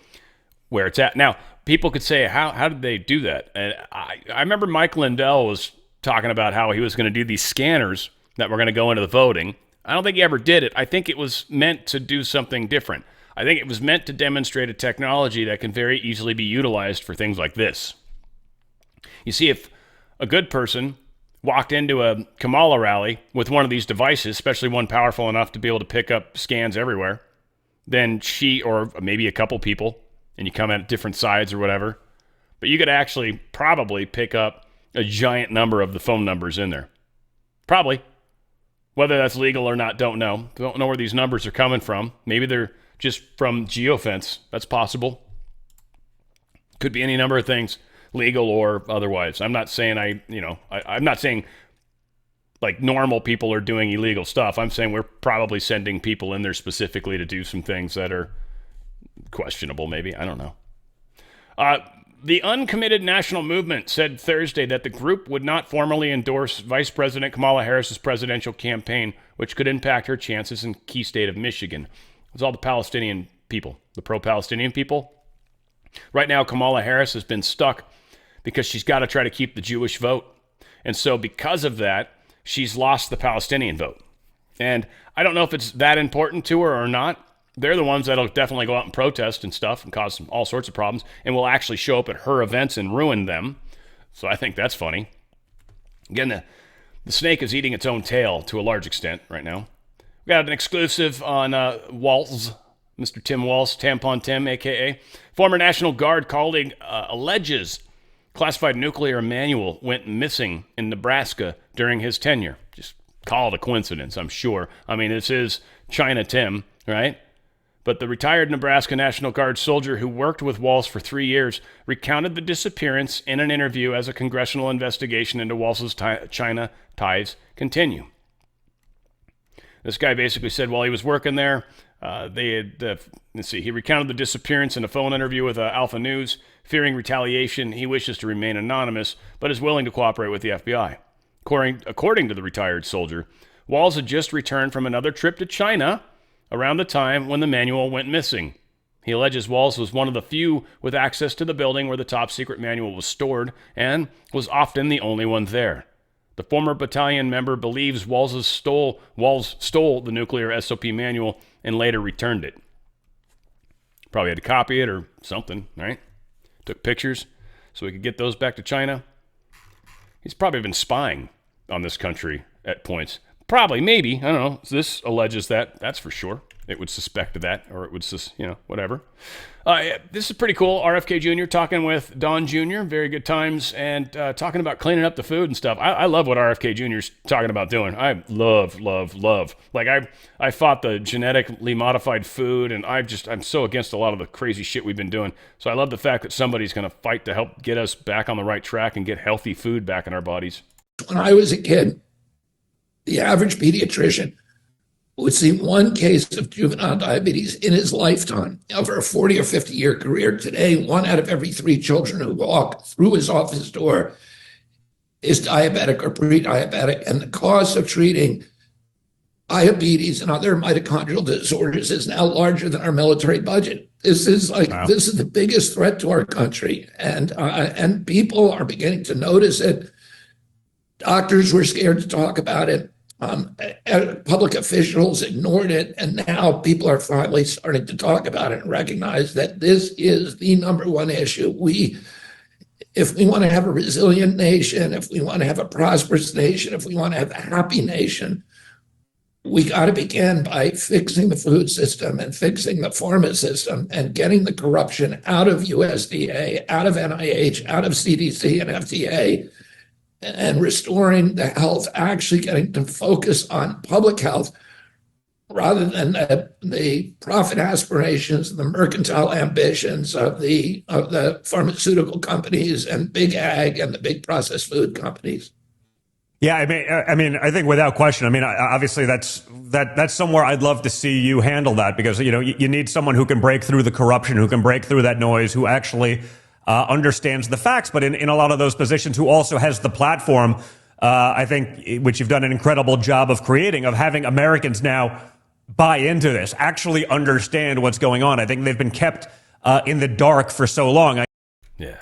where it's at. Now, people could say, how did they do that? And I remember Mike Lindell was talking about how he was going to do these scanners that were going to go into the voting. I don't think he ever did it. I think it was meant to do something different. I think it was meant to demonstrate a technology that can very easily be utilized for things like this. You see, if a good person walked into a Kamala rally with one of these devices, especially one powerful enough to be able to pick up scans everywhere, then she, or maybe a couple people, and you come at different sides or whatever, but you could actually probably pick up a giant number of the phone numbers in there. Probably. Whether that's legal or not, don't know. Don't know where these numbers are coming from. Maybe they're just from geofence. That's possible. Could be any number of things, legal or otherwise. I'm not saying I'm not saying like normal people are doing illegal stuff. I'm saying we're probably sending people in there specifically to do some things that are questionable, maybe. I don't know. The uncommitted national movement said Thursday that the group would not formally endorse Vice President Kamala Harris's presidential campaign, which could impact her chances in key state of Michigan. It's all the Palestinian people, the pro-Palestinian people. Right now, Kamala Harris has been stuck because she's got to try to keep the Jewish vote. And so because of that, she's lost the Palestinian vote. And I don't know if it's that important to her or not. They're the ones that'll definitely go out and protest and stuff and cause all sorts of problems and will actually show up at her events and ruin them. So I think that's funny. Again, the snake is eating its own tail to a large extent right now. We got an exclusive on Walz, Mr. Tim Walz, Tampon Tim, a.k.a. Former National Guard colleague alleges classified nuclear manual went missing in Nebraska during his tenure. Just call it a coincidence, I'm sure. I mean, this is China Tim, right? But the retired Nebraska National Guard soldier who worked with Walz for 3 years recounted the disappearance in an interview as a congressional investigation into Walz's China ties continue. This guy basically said while he was working there, he recounted the disappearance in a phone interview with Alpha News. Fearing retaliation, he wishes to remain anonymous, but is willing to cooperate with the FBI. According to the retired soldier, Walz had just returned from another trip to China around the time when the manual went missing. He alleges Walz was one of the few with access to the building where the top-secret manual was stored and was often the only one there. The former battalion member believes Walz stole the nuclear SOP manual and later returned it. Probably had to copy it or something, right? Took pictures so he could get those back to China. He's probably been spying on this country at points. Probably, maybe, I don't know. This alleges that, that's for sure. It would suspect that, or it would just, whatever. This is pretty cool. RFK Jr. talking with Don Jr., very good times, and talking about cleaning up the food and stuff. I love what RFK Jr. is talking about doing. I love. Like, I fought the genetically modified food, and I'm so against a lot of the crazy shit we've been doing. So I love the fact that somebody's going to fight to help get us back on the right track and get healthy food back in our bodies. When I was a kid, the average pediatrician would see one case of juvenile diabetes in his lifetime. Over a 40 or 50-year career, today, 1 out of every 3 children who walk through his office door is diabetic or pre-diabetic, and the cost of treating diabetes and other mitochondrial disorders is now larger than our military budget. This is This is the biggest threat to our country, and people are beginning to notice it. Doctors were scared to talk about it. Public officials ignored it, and now people are finally starting to talk about it and recognize that this is the number one issue. If we want to have a resilient nation, if we want to have a prosperous nation, if we want to have a happy nation, we got to begin by fixing the food system and fixing the pharma system and getting the corruption out of USDA, out of NIH, out of CDC and FDA, and restoring the health, actually getting to focus on public health rather than the profit aspirations and the mercantile ambitions of the pharmaceutical companies and big ag and the big processed food companies. Yeah, I think without question. Obviously that's somewhere I'd love to see you handle that, because you need someone who can break through the corruption, who can break through that noise, who actually understands the facts, but in a lot of those positions, who also has the platform, I think, which you've done an incredible job of creating, of having Americans now buy into this, actually understand what's going on. I think they've been kept in the dark for so long. Yeah,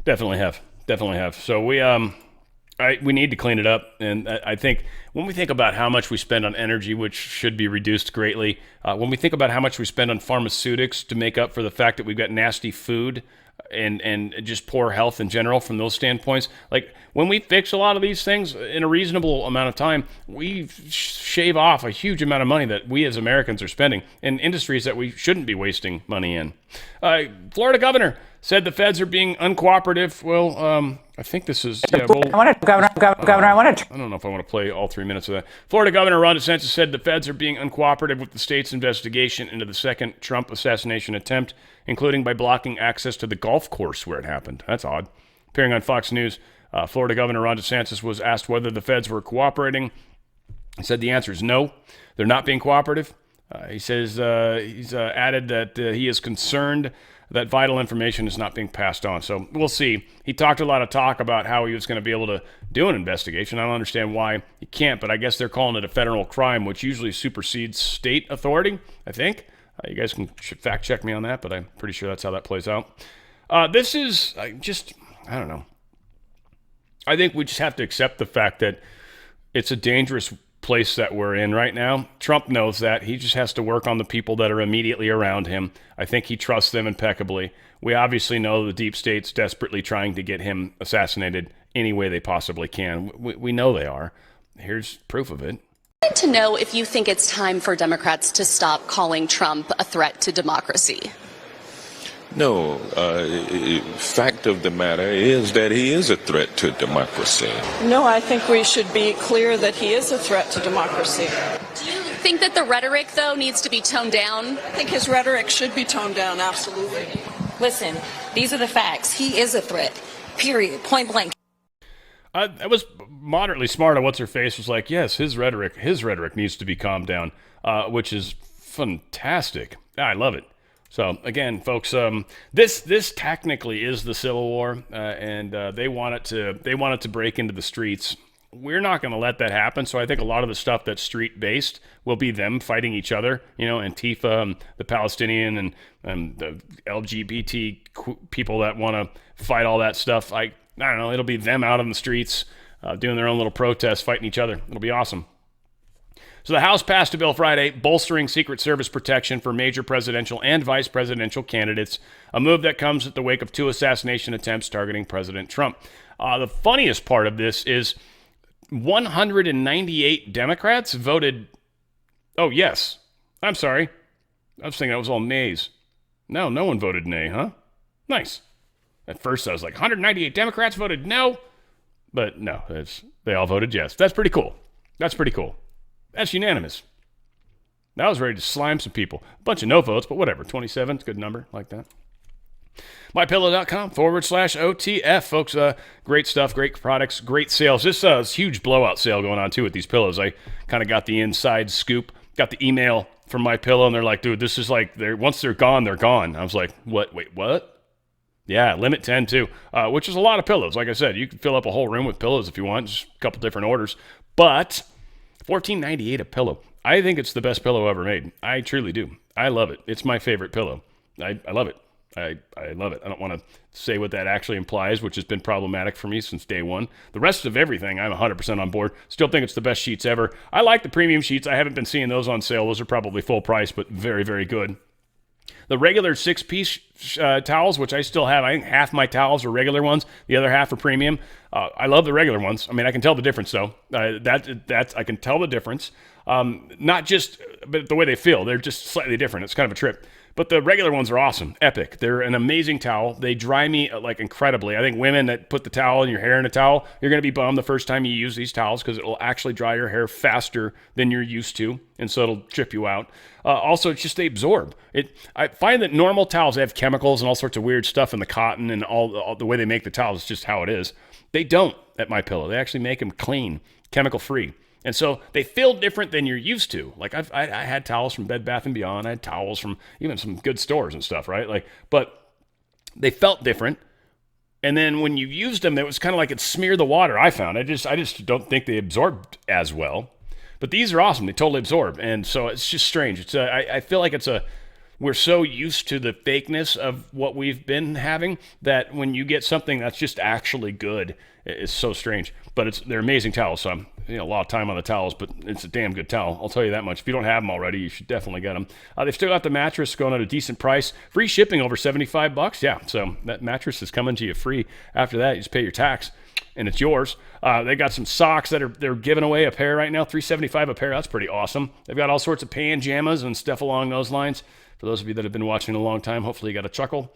definitely have. So we need to clean it up, and I think when we think about how much we spend on energy, which should be reduced greatly, when we think about how much we spend on pharmaceutics to make up for the fact that we've got nasty food and just poor health in general from those standpoints, like when we fix a lot of these things in a reasonable amount of time, we shave off a huge amount of money that we as Americans are spending in industries that we shouldn't be wasting money in. Florida governor said the feds are being uncooperative. Well, I think this is... Yeah, well, I don't know if I want to play all 3 minutes of that. Florida Governor Ron DeSantis said the feds are being uncooperative with the state's investigation into the second Trump assassination attempt, including by blocking access to the golf course where it happened. That's odd. Appearing on Fox News, Florida Governor Ron DeSantis was asked whether the feds were cooperating. He said the answer is no. They're not being cooperative. He says he's added that he is concerned that vital information is not being passed on. So we'll see. He talked a lot of talk about how he was going to be able to do an investigation. I don't understand why he can't, but I guess they're calling it a federal crime, which usually supersedes state authority, I think. You guys can fact check me on that, but I'm pretty sure that's how that plays out. This is I don't know. I think we just have to accept the fact that it's a dangerous place that we're in right now. Trump knows that. He just has to work on the people that are immediately around him. I think he trusts them impeccably. We obviously know the deep state's desperately trying to get him assassinated any way they possibly can. We know they are. Here's proof of it. I'd like to know if you think it's time for Democrats to stop calling Trump a threat to democracy. No, fact of the matter is that he is a threat to democracy. No, I think we should be clear that he is a threat to democracy. Do you think that the rhetoric, though, needs to be toned down? I think his rhetoric should be toned down, absolutely. Listen, these are the facts. He is a threat, period, point blank. I was moderately smart on what's-her-face was like, yes, his rhetoric needs to be calmed down, which is fantastic. I love it. So again, folks, this technically is the Civil War, and they want it to break into the streets. We're not going to let that happen. So I think a lot of the stuff that's street based will be them fighting each other. You know, Antifa, the Palestinian, and the LGBT people that want to fight all that stuff. I don't know. It'll be them out on the streets doing their own little protests, fighting each other. It'll be awesome. So the House passed a bill Friday bolstering Secret Service protection for major presidential and vice presidential candidates, a move that comes at the wake of 2 assassination attempts targeting President Trump. The funniest part of this is 198 Democrats voted, oh, yes. I'm sorry. I was thinking that was all nays. No one voted nay, huh? Nice. At first I was like, 198 Democrats voted no, but no, they all voted yes. That's pretty cool. That's unanimous. I was ready to slime some people. A bunch of no votes, but whatever. 27, it's a good number, like that. MyPillow.com/OTF, folks. Great stuff, great products, great sales. This huge blowout sale going on, too, with these pillows. I kind of got the inside scoop, got the email from MyPillow, and they're like, dude, this is like, once they're gone, they're gone. I was like, what? Wait, what? Yeah, limit 10, too, which is a lot of pillows. Like I said, you can fill up a whole room with pillows if you want, just a couple different orders. But $14.98 a pillow. I think it's the best pillow ever made. I truly do. I love it. It's my favorite pillow. I love it. I love it. I don't want to say what that actually implies, which has been problematic for me since day one. The rest of everything, I'm 100% on board. Still think it's the best sheets ever. I like the premium sheets. I haven't been seeing those on sale. Those are probably full price, but very, very good. The regular 6-piece towels, which I still have, I think half my towels are regular ones. The other half are premium. I love the regular ones. I mean, I can tell the difference, though. I can tell the difference. Not just but the way they feel. They're just slightly different. It's kind of a trip. But the regular ones are awesome. Epic. They're an amazing towel. They dry me like incredibly. I think women that put the towel in your hair in a towel, you're going to be bummed the first time you use these towels because it will actually dry your hair faster than you're used to. And so it'll trip you out. Also, it's just they absorb. I find that normal towels have chemicals and all sorts of weird stuff in the cotton and all the way they make the towels. It's just how it is. They don't at MyPillow. They actually make them clean, chemical-free. And so they feel different than you're used to. Like I had towels from Bed Bath & Beyond. I had towels from even some good stores and stuff, right? But they felt different. And then when you used them, it was kind of like it smeared the water, I found. I just don't think they absorbed as well. But these are awesome. They totally absorb. And so it's just strange. I feel like we're so used to the fakeness of what we've been having that when you get something that's just actually good, it's so strange. But they're amazing towels. So I'm a lot of time on the towels, but it's a damn good towel. I'll tell you that much. If you don't have them already, you should definitely get them. They've still got the mattress going at a decent price. Free shipping over $75. Yeah, so that mattress is coming to you free. After that, you just pay your tax, and it's yours. They got some socks they're giving away a pair right now, $375 a pair. That's pretty awesome. They've got all sorts of pajamas and stuff along those lines. For those of you that have been watching a long time, hopefully you got a chuckle.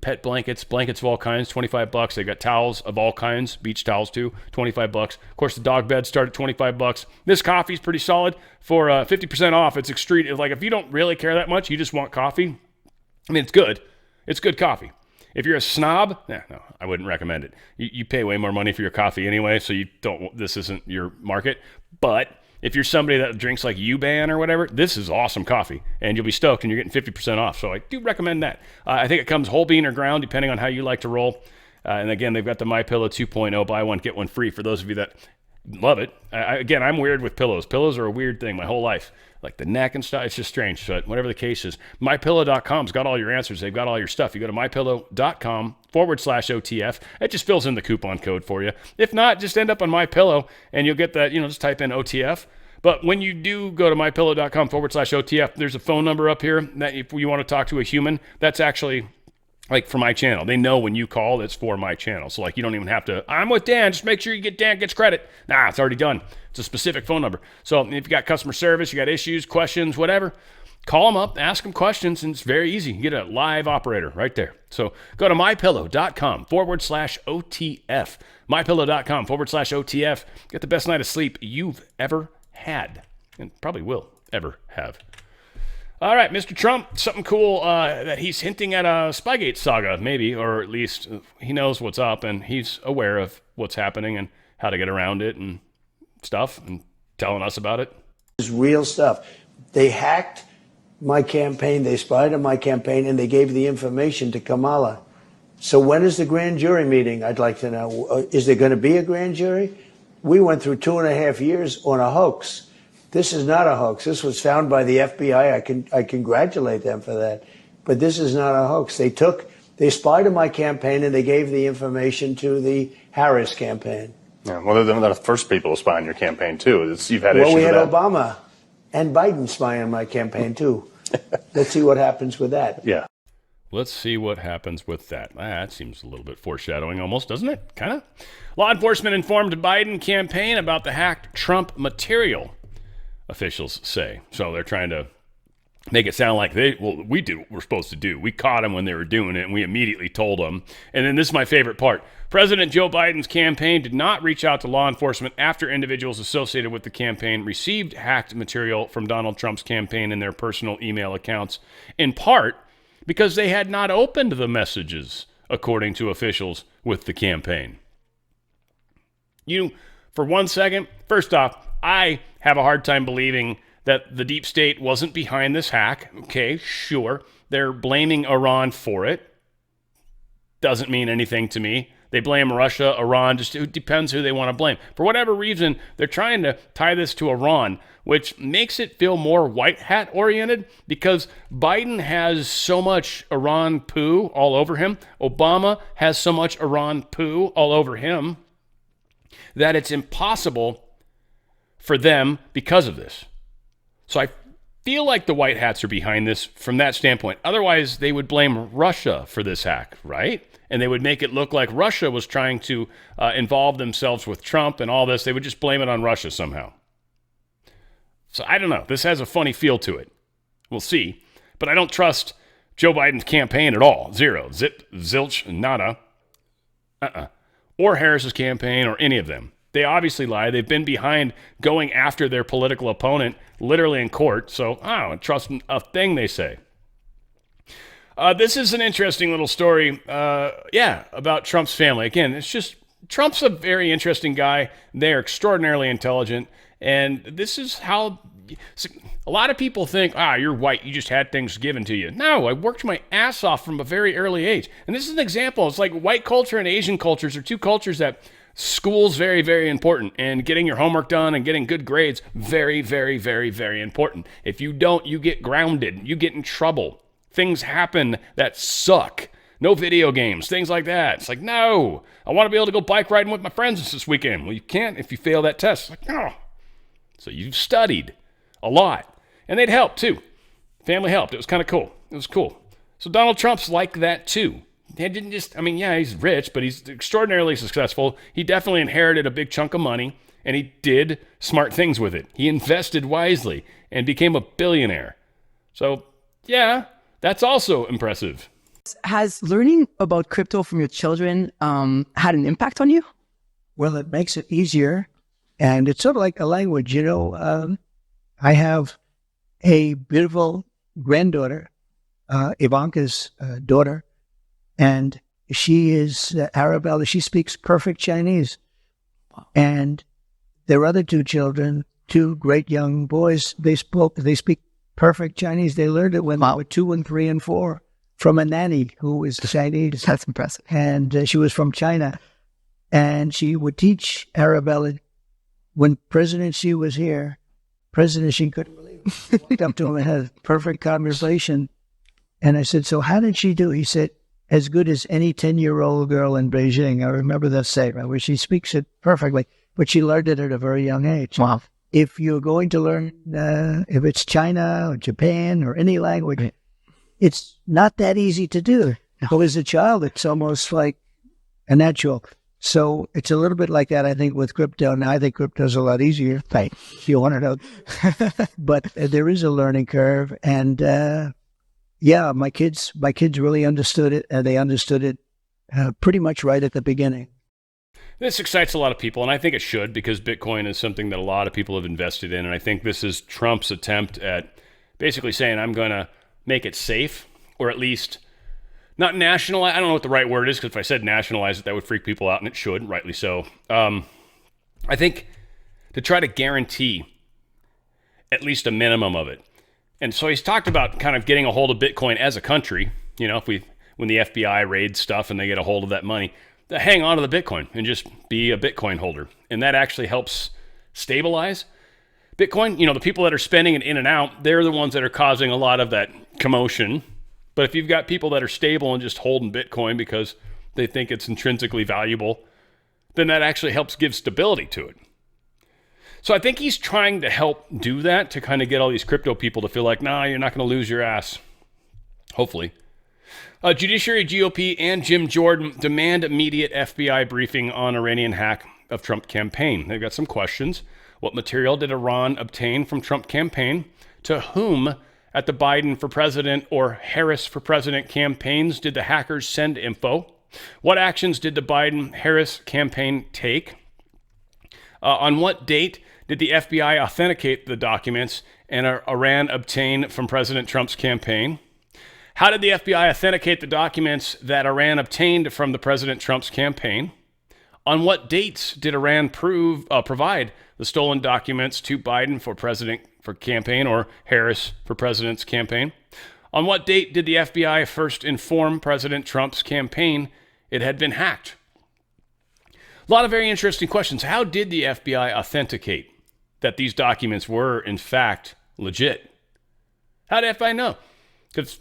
Pet blankets of all kinds, $25. They got towels of all kinds, beach towels too, $25. Of course, the dog beds start at $25. This coffee's pretty solid for 50% off. It's extreme. Like if you don't really care that much, you just want coffee. I mean, it's good. It's good coffee. If you're a snob, no, I wouldn't recommend it. You pay way more money for your coffee anyway, so this isn't your market. But if you're somebody that drinks like U-Ban or whatever, this is awesome coffee, and you'll be stoked, and you're getting 50% off. So I do recommend that. I think it comes whole bean or ground, depending on how you like to roll. And again, they've got the MyPillow 2.0, buy one, get one free for those of you that love it. Again, I'm weird with pillows. Pillows are a weird thing my whole life. Like the neck and stuff, it's just strange. So whatever the case is, MyPillow.com's got all your answers. They've got all your stuff. You go to MyPillow.com/OTF. It just fills in the coupon code for you. If not, just end up on MyPillow and you'll get that, just type in OTF. But when you do go to MyPillow.com/OTF, there's a phone number up here that if you want to talk to a human, that's actually like for my channel. They know when you call, it's for my channel. So like you don't even have to, I'm with Dan, just make sure you get Dan gets credit. Nah, it's already done. It's a specific phone number. So if you got customer service, you got issues, questions, whatever, call them up, ask them questions, and it's very easy. You get a live operator right there. So go to MyPillow.com/OTF. MyPillow.com/OTF. Get the best night of sleep you've ever had and probably will ever have. All right, Mr. Trump, something cool that he's hinting at a Spygate saga, maybe, or at least he knows what's up and he's aware of what's happening and how to get around it and stuff and telling us about it. It's real stuff. They hacked my campaign, they spied on my campaign, and they gave the information to Kamala. So when is the grand jury meeting? I'd like to know. Is there going to be a grand jury? We went through 2.5 years on a hoax. This is not a hoax. This was found by the FBI. I congratulate them for that. But this is not a hoax. They spied on my campaign and they gave the information to the Harris campaign. Yeah, well, they're not the first people to spy on your campaign, too. You've had issues Well, we had with that. Obama and Biden spy on my campaign, too. Let's see what happens with that. Yeah. Let's see what happens with that. That seems a little bit foreshadowing almost, doesn't it? Kind of. Law enforcement informed Biden campaign about the hacked Trump material, officials say. So they're trying to make it sound like we did what we're supposed to do. We caught them when they were doing it, and we immediately told them. And then this is my favorite part. President Joe Biden's campaign did not reach out to law enforcement after individuals associated with the campaign received hacked material from Donald Trump's campaign in their personal email accounts, in part because they had not opened the messages, according to officials with the campaign. For 1 second, first off, I have a hard time believing that the deep state wasn't behind this hack. Okay, sure. They're blaming Iran for it. Doesn't mean anything to me. They blame Russia, Iran, just it depends who they want to blame. For whatever reason, they're trying to tie this to Iran, which makes it feel more white hat oriented because Biden has so much Iran poo all over him. Obama has so much Iran poo all over him that it's impossible for them because of this. So I feel like the white hats are behind this from that standpoint. Otherwise, they would blame Russia for this hack, right? And they would make it look like Russia was trying to involve themselves with Trump and all this. They would just blame it on Russia somehow. So I don't know. This has a funny feel to it. We'll see. But I don't trust Joe Biden's campaign at all. Zero. Zip, zilch, nada. Or Harris's campaign or any of them. They obviously lie. They've been behind going after their political opponent, literally in court. So I don't trust a thing they say. This is an interesting little story, about Trump's family. Again, it's just, Trump's a very interesting guy. They're extraordinarily intelligent. And this is how, a lot of people think, you're white, you just had things given to you. No, I worked my ass off from a very early age. And this is an example. It's like white culture and Asian cultures are two cultures that school's very, very important. And getting your homework done and getting good grades, very, very, very, very important. If you don't, you get grounded. You get in trouble. Things happen that suck. No video games, things like that. It's like, no, I want to be able to go bike riding with my friends this weekend. Well, you can't if you fail that test. It's like, no. So you've studied a lot. And they'd help, too. Family helped. It was kind of cool. It was cool. So Donald Trump's like that, too. He didn't just, he's rich, but he's extraordinarily successful. He definitely inherited a big chunk of money, and he did smart things with it. He invested wisely and became a billionaire. So, yeah, that's also impressive. Has learning about crypto from your children had an impact on you? Well, it makes it easier. And it's sort of like a language, I have a beautiful granddaughter, Ivanka's daughter, and she is Arabella. She speaks perfect Chinese. And their other two children two great young boys. They speak perfect Chinese. They learned it when they were 2 and 3 and 4 from a nanny who was Chinese. That's impressive. And she was from China. And she would teach Arabella. When President Xi was here, President Xi couldn't believe it. He walked up to him and had a perfect conversation. And I said, so how did she do? He said, as good as any 10-year-old girl in Beijing. I remember that statement where she speaks it perfectly, but she learned it at a very young age. Wow. If you're going to learn, if it's China or Japan or any language, it's not that easy to do. No. But as a child, it's almost like a natural. So it's a little bit like that, I think, with crypto. Now, I think crypto's a lot easier. Right. If you want to know. But there is a learning curve. And, yeah, my kids really understood it, and they understood it pretty much right at the beginning. This excites a lot of people, and I think it should, because Bitcoin is something that a lot of people have invested in, and I think this is Trump's attempt at basically saying, I'm going to make it safe, or at least not nationalize. I don't know what the right word is, because if I said nationalize it, that would freak people out, and it should, rightly so. I think to try to guarantee at least a minimum of it. And so he's talked about kind of getting a hold of Bitcoin as a country, you know, when the FBI raids stuff and they get a hold of that money, to hang on to the Bitcoin and just be a Bitcoin holder. And that actually helps stabilize Bitcoin. You know, the people that are spending it in and out, they're the ones that are causing a lot of that commotion. But if you've got people that are stable and just holding Bitcoin because they think it's intrinsically valuable, then that actually helps give stability to it. So I think he's trying to help do that, to kind of get all these crypto people to feel like, nah, you're not going to lose your ass. Hopefully. Judiciary, GOP, and Jim Jordan demand immediate FBI briefing on Iranian hack of Trump campaign. They've got some questions. What material did Iran obtain from Trump campaign? To whom at the Biden for president or Harris for president campaigns did the hackers send info? What actions did the Biden-Harris campaign take? On what date did the FBI authenticate the documents and Iran obtain from President Trump's campaign? How did the FBI authenticate the documents that Iran obtained from the President Trump's campaign? On what dates did Iran provide the stolen documents to Biden for president for campaign or Harris for president's campaign? On what date did the FBI first inform President Trump's campaign it had been hacked? A lot of very interesting questions. How did the FBI authenticate that these documents were, in fact, legit? How did the FBI know? Because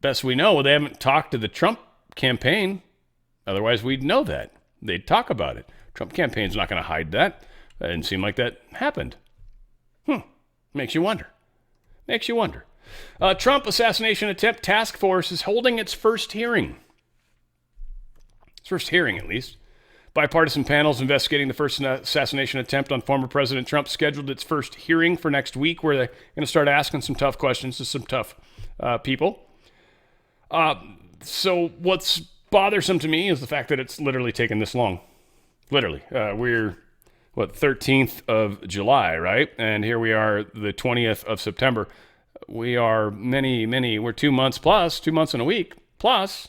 best we know, they haven't talked to the Trump campaign. Otherwise, we'd know that. They'd talk about it. Trump campaign's not going to hide that. That didn't seem like that happened. Makes you wonder. Trump assassination attempt task force is holding its first hearing. Its first hearing, at least. Bipartisan panels investigating the first assassination attempt on former President Trump scheduled its first hearing for next week, where they're going to start asking some tough questions to some tough people. So what's bothersome to me is the fact that it's literally taken this long. Literally. We're, 13th of July, right? And here we are, the 20th of September. We are we're 2 months plus, 2 months and a week plus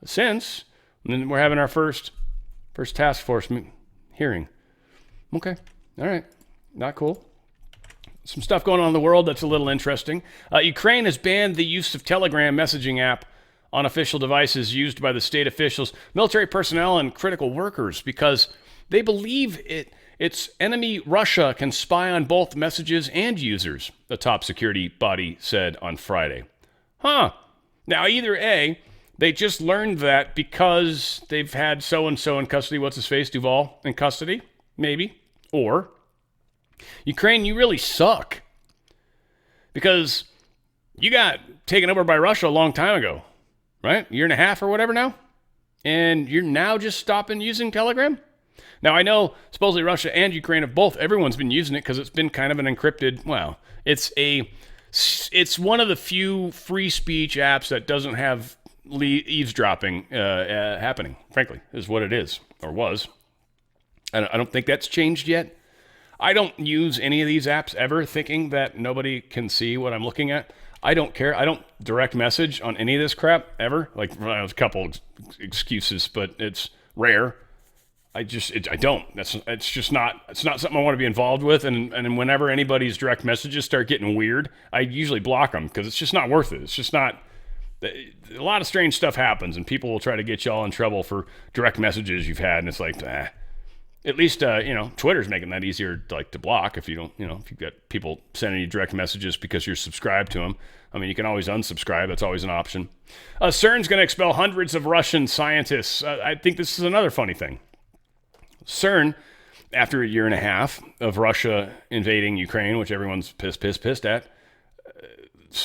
since, and then we're having our first task force hearing. Okay. All right. Not cool. Some stuff going on in the world that's a little interesting. Ukraine has banned the use of Telegram messaging app on official devices used by the state officials, military personnel, and critical workers because they believe its enemy Russia can spy on both messages and users, the top security body said on Friday. Now, either A, they just learned that because they've had so-and-so in custody, what's-his-face, Duval in custody, maybe, or Ukraine, you really suck because you got taken over by Russia a long time ago, right? A year and a half or whatever now, and you're now just stopping using Telegram? Now, I know supposedly Russia and Ukraine have both, everyone's been using it because it's been kind of an encrypted, it's one of the few free speech apps that doesn't have eavesdropping happening, frankly, is what it is, or was. I don't think that's changed yet. I don't use any of these apps ever thinking that nobody can see what I'm looking at. I don't care. I don't direct message on any of this crap ever. Like, there's a couple excuses, but it's rare. I don't. It's just not. It's not something I want to be involved with. And whenever anybody's direct messages start getting weird, I usually block them because it's just not worth it. It's just not. A lot of strange stuff happens, and people will try to get you all in trouble for direct messages you've had, and it's like, At least, Twitter's making that easier to block if you don't, if you've got people sending you direct messages because you're subscribed to them. I mean, you can always unsubscribe. That's always an option. CERN's going to expel hundreds of Russian scientists. I think this is another funny thing. CERN, after a year and a half of Russia invading Ukraine, which everyone's pissed at,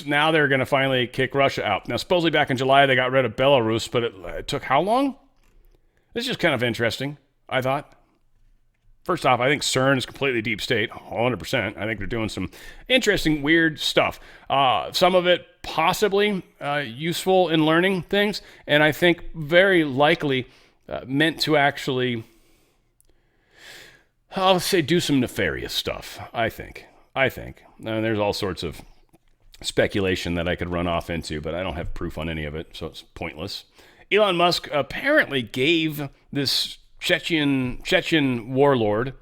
now they're going to finally kick Russia out. Now, supposedly back in July, they got rid of Belarus, but it took how long? This is just kind of interesting, I thought. First off, I think CERN is completely deep state, 100%. I think they're doing some interesting, weird stuff. Some of it possibly useful in learning things, and I think very likely meant to actually, I'll say, do some nefarious stuff, I think. And there's all sorts of speculation that I could run off into, but I don't have proof on any of it, so it's pointless. Elon Musk apparently gave this Chechen warlord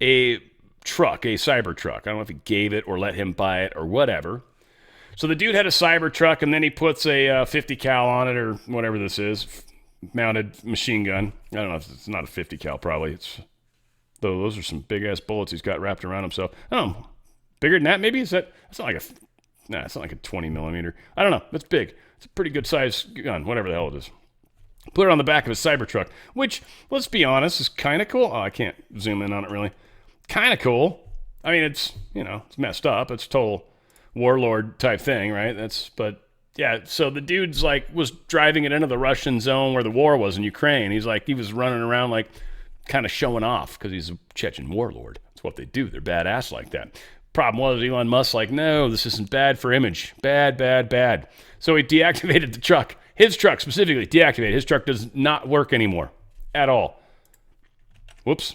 a cyber truck. I don't know if he gave it or let him buy it or whatever. So the dude had a cyber truck, and then he puts a 50 cal on it or whatever this is, mounted machine gun. I don't know if it's not a 50 cal, probably. Though those are some big ass bullets he's got wrapped around himself. Oh, bigger than that maybe? It's not like a 20 millimeter. I don't know. That's big. It's a pretty good size gun, whatever the hell it is. Put it on the back of his Cybertruck, which, let's be honest, is kind of cool. Oh, I can't zoom in on it really. Kind of cool. I mean, it's messed up. It's a total warlord type thing, right? But yeah, so the dude's was driving it into the Russian zone where the war was in Ukraine. He was running around kind of showing off because he's a Chechen warlord. That's what they do. They're badass like that. Problem was, Elon Musk no, this isn't bad for image. Bad. So he deactivated the truck. His truck specifically deactivated. His truck does not work anymore at all. Whoops.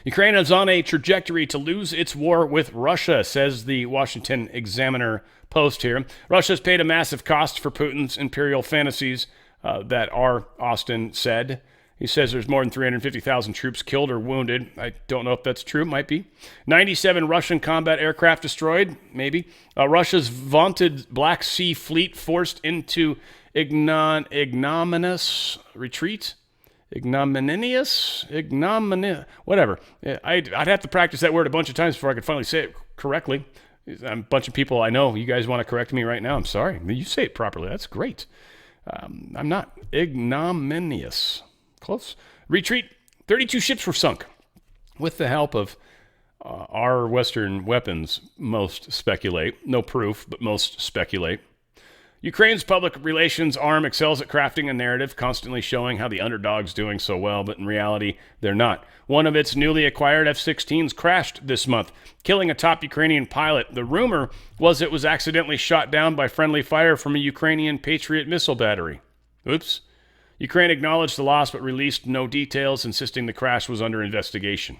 Ukraine is on a trajectory to lose its war with Russia, says the Washington Examiner Post here. Russia has paid a massive cost for Putin's imperial fantasies, that R. Austin said. He says there's more than 350,000 troops killed or wounded. I don't know if that's true. It might be. 97 Russian combat aircraft destroyed. Maybe. Russia's vaunted Black Sea fleet forced into ignominious retreat. Ignominious? Whatever. I'd have to practice that word a bunch of times before I could finally say it correctly. A bunch of people I know, you guys want to correct me right now. I'm sorry. You say it properly. That's great. I'm not ignominious. Close. Retreat. 32 ships were sunk with the help of our Western weapons, most speculate. No proof, but most speculate. Ukraine's public relations arm excels at crafting a narrative, constantly showing how the underdog's doing so well, but in reality, they're not. One of its newly acquired F-16s crashed this month, killing a top Ukrainian pilot. The rumor was it was accidentally shot down by friendly fire from a Ukrainian Patriot missile battery. Oops. Ukraine acknowledged the loss but released no details, insisting the crash was under investigation.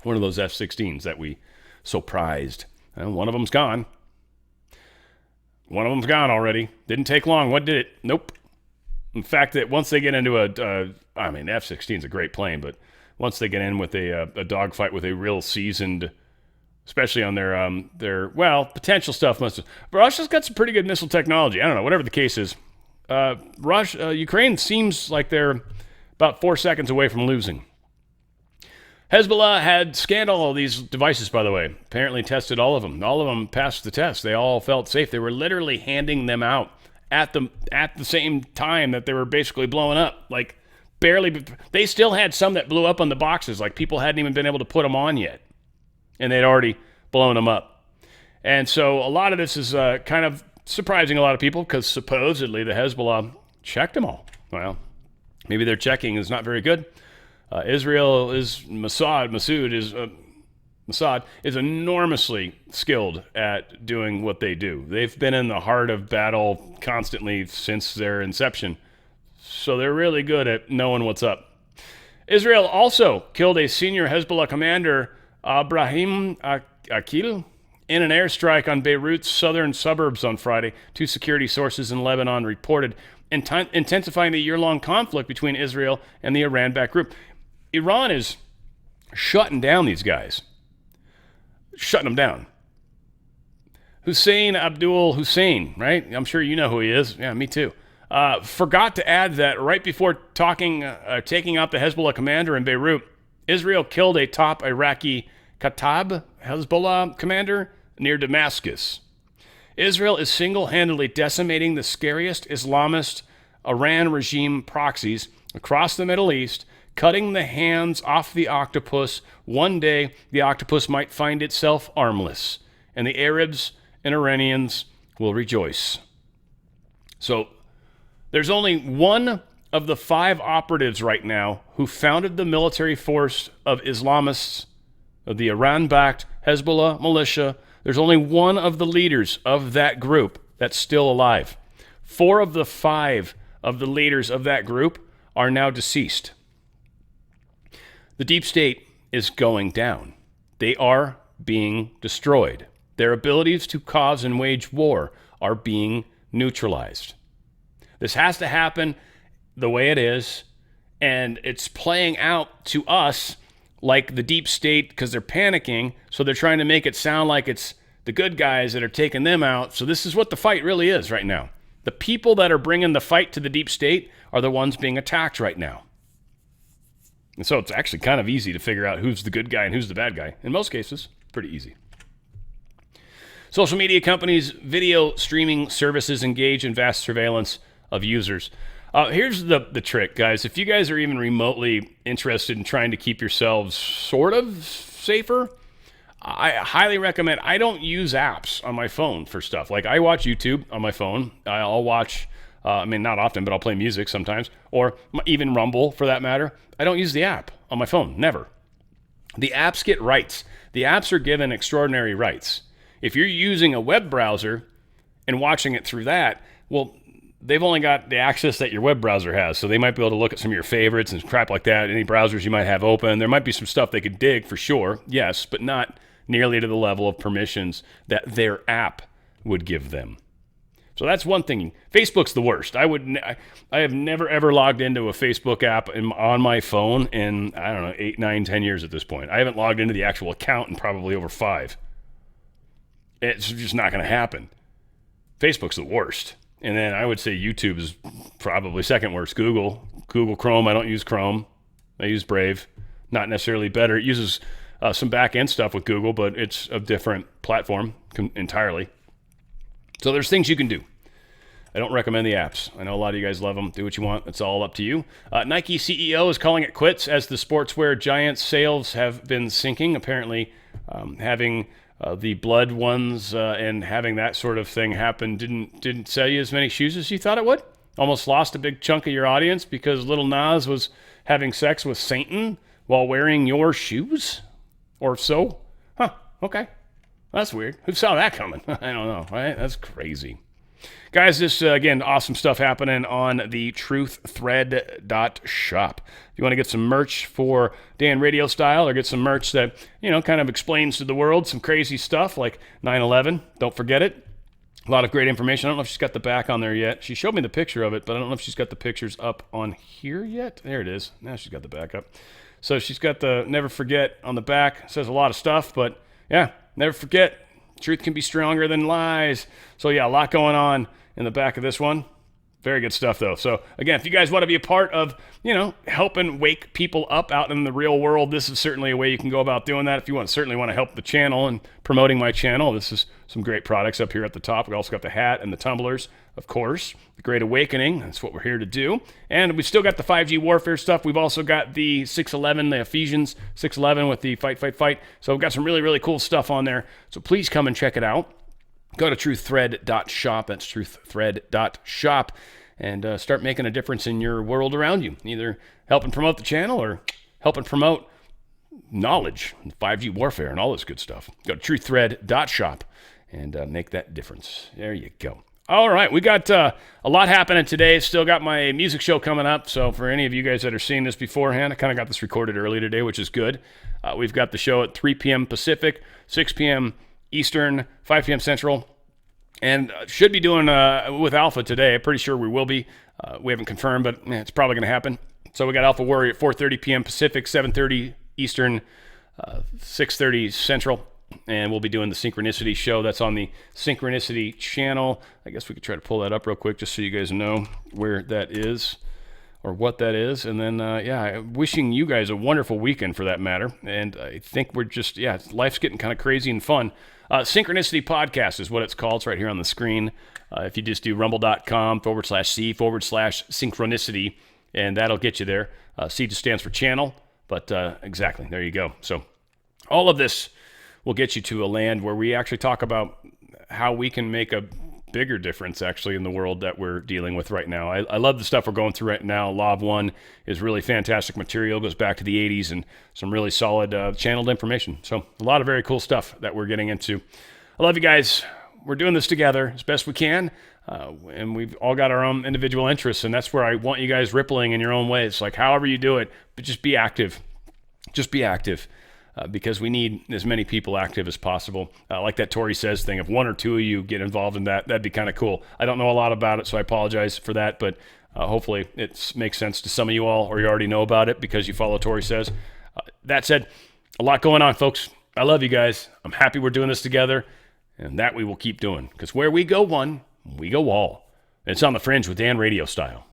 One of those F-16s that we so prized. Well, one of them's gone. One of them's gone already. Didn't take long. What did it? Nope. In fact, that once they get into F-16 is a great plane, but once they get in with a dogfight with a real seasoned, especially on their potential stuff, Russia's got some pretty good missile technology. I don't know, whatever the case is. Ukraine seems like they're about 4 seconds away from losing. Hezbollah had scanned all of these devices, by the way. Apparently tested all of them. All of them passed the test. They all felt safe. They were literally handing them out at the same time that they were basically blowing up. Barely. They still had some that blew up on the boxes. People hadn't even been able to put them on yet. And they'd already blown them up. And so a lot of this is kind of surprising a lot of people because supposedly the Hezbollah checked them all. Well, maybe their checking is not very good. Israel is Mossad is enormously skilled at doing what they do. They've been in the heart of battle constantly since their inception. So they're really good at knowing what's up. Israel also killed a senior Hezbollah commander, Ibrahim Akil, in an airstrike on Beirut's southern suburbs on Friday. Two security sources in Lebanon reported intensifying the year-long conflict between Israel and the Iran-backed group. Iran is shutting down these guys. Shutting them down. Hussein Abdul Hussein, right? I'm sure you know who he is. Yeah, me too. Forgot to add that right before taking out the Hezbollah commander in Beirut, Israel killed a top Iraqi Kataib Hezbollah commander near Damascus. Israel is single-handedly decimating the scariest Islamist Iran regime proxies across the Middle East, cutting the hands off the octopus. One day, the octopus might find itself armless, and the Arabs and Iranians will rejoice. So, there's only one of the 5 operatives right now who founded the military force of Islamists, of the Iran-backed Hezbollah militia. There's only one of the leaders of that group that's still alive. 4 of the 5 of the leaders of that group are now deceased. The deep state is going down. They are being destroyed. Their abilities to cause and wage war are being neutralized. This has to happen the way it is, and it's playing out to us like the deep state because they're panicking, so they're trying to make it sound like it's the good guys that are taking them out. So this is what the fight really is right now. The people that are bringing the fight to the deep state are the ones being attacked right now. And so it's actually kind of easy to figure out who's the good guy and who's the bad guy. In most cases, pretty easy. Social media companies, video streaming services engage in vast surveillance of users. Here's the trick, guys. If you guys are even remotely interested in trying to keep yourselves sort of safer, I highly recommend, I don't use apps on my phone for stuff. Like I watch YouTube on my phone. I'll watch, not often, but I'll play music sometimes, or even Rumble for that matter. I don't use the app on my phone, never. The apps get rights. The apps are given extraordinary rights. If you're using a web browser and watching it through that, well, they've only got the access that your web browser has, so they might be able to look at some of your favorites and crap like that, any browsers you might have open. There might be some stuff they could dig for sure, yes, but not nearly to the level of permissions that their app would give them. So that's one thing. Facebook's the worst. I have never ever logged into a Facebook app on my phone in, 8, 9, 10 years at this point. I haven't logged into the actual account in probably over 5. It's just not going to happen. Facebook's the worst. And then I would say YouTube is probably second worst. Google Chrome, I don't use Chrome. I use Brave. Not necessarily better. It uses some back-end stuff with Google, but it's a different platform entirely. So there's things you can do. I don't recommend the apps. I know a lot of you guys love them. Do what you want. It's all up to you. Nike CEO is calling it quits as the sportswear giant's sales have been sinking. Apparently having the blood ones and having that sort of thing happen didn't sell you as many shoes as you thought it would. Almost lost a big chunk of your audience because Lil Nas was having sex with Satan while wearing your shoes or so. Huh, okay. That's weird. Who saw that coming? I don't know, right? That's crazy. Guys, this, again, awesome stuff happening on the truththread.shop. If you want to get some merch for Dan Radio Style or get some merch that, kind of explains to the world some crazy stuff like 9/11, don't forget it. A lot of great information. I don't know if she's got the back on there yet. She showed me the picture of it, but I don't know if she's got the pictures up on here yet. There it is. Now she's got the back up. So she's got the Never Forget on the back. It says a lot of stuff, but yeah, never forget. Truth can be stronger than lies. So yeah, a lot going on in the back of this one. Very good stuff, though. So, again, if you guys want to be a part of, helping wake people up out in the real world, this is certainly a way you can go about doing that. If you certainly want to help the channel and promoting my channel, this is some great products up here at the top. We also got the hat and the tumblers, of course. The Great Awakening, that's what we're here to do. And we've still got the 5G warfare stuff. We've also got the 611, the Ephesians 611 with the fight. So we've got some really, really cool stuff on there. So please come and check it out. Go to truththread.shop. That's truththread.shop. And start making a difference in your world around you. Either helping promote the channel or helping promote knowledge, 5G warfare, and all this good stuff. Go to truththread.shop and make that difference. There you go. All right, we got a lot happening today. Still got my music show coming up. So for any of you guys that are seeing this beforehand, I kind of got this recorded early today, which is good. We've got the show at 3 p.m. Pacific, 6 p.m. Eastern, 5 p.m. Central. And should be doing with Alpha today. I'm pretty sure we will be. We haven't confirmed, but it's probably going to happen. So we got Alpha Warrior at 4:30 p.m. Pacific, 7:30 Eastern, 6:30 Central. And we'll be doing the Synchronicity show. That's on the Synchronicity channel. I guess we could try to pull that up real quick just so you guys know where that is or what that is. And then, wishing you guys a wonderful weekend for that matter. And I think we're just, life's getting kind of crazy and fun. Synchronicity Podcast is what it's called. It's right here on the screen. If you just do rumble.com/C/synchronicity, and that'll get you there. C just stands for channel, but exactly, there you go. So all of this will get you to a land where we actually talk about how we can make a bigger difference actually in the world that we're dealing with right now. I love the stuff we're going through right now. Law of One is really fantastic material, goes back to the 80s and some really solid channeled information. So a lot of very cool stuff that we're getting into. I love you guys. We're doing this together as best we can. And we've all got our own individual interests, and that's where I want you guys rippling in your own ways. Like however you do it, but just be active. Just be active. Because we need as many people active as possible. Like that Tori Says thing, if one or two of you get involved in that, that'd be kind of cool. I don't know a lot about it, so I apologize for that, but hopefully it makes sense to some of you all, or you already know about it because you follow Tori Says. That said, a lot going on, folks. I love you guys. I'm happy we're doing this together, and that we will keep doing. Because where we go one, we go all. It's on the Fringe with Dan Radio Style.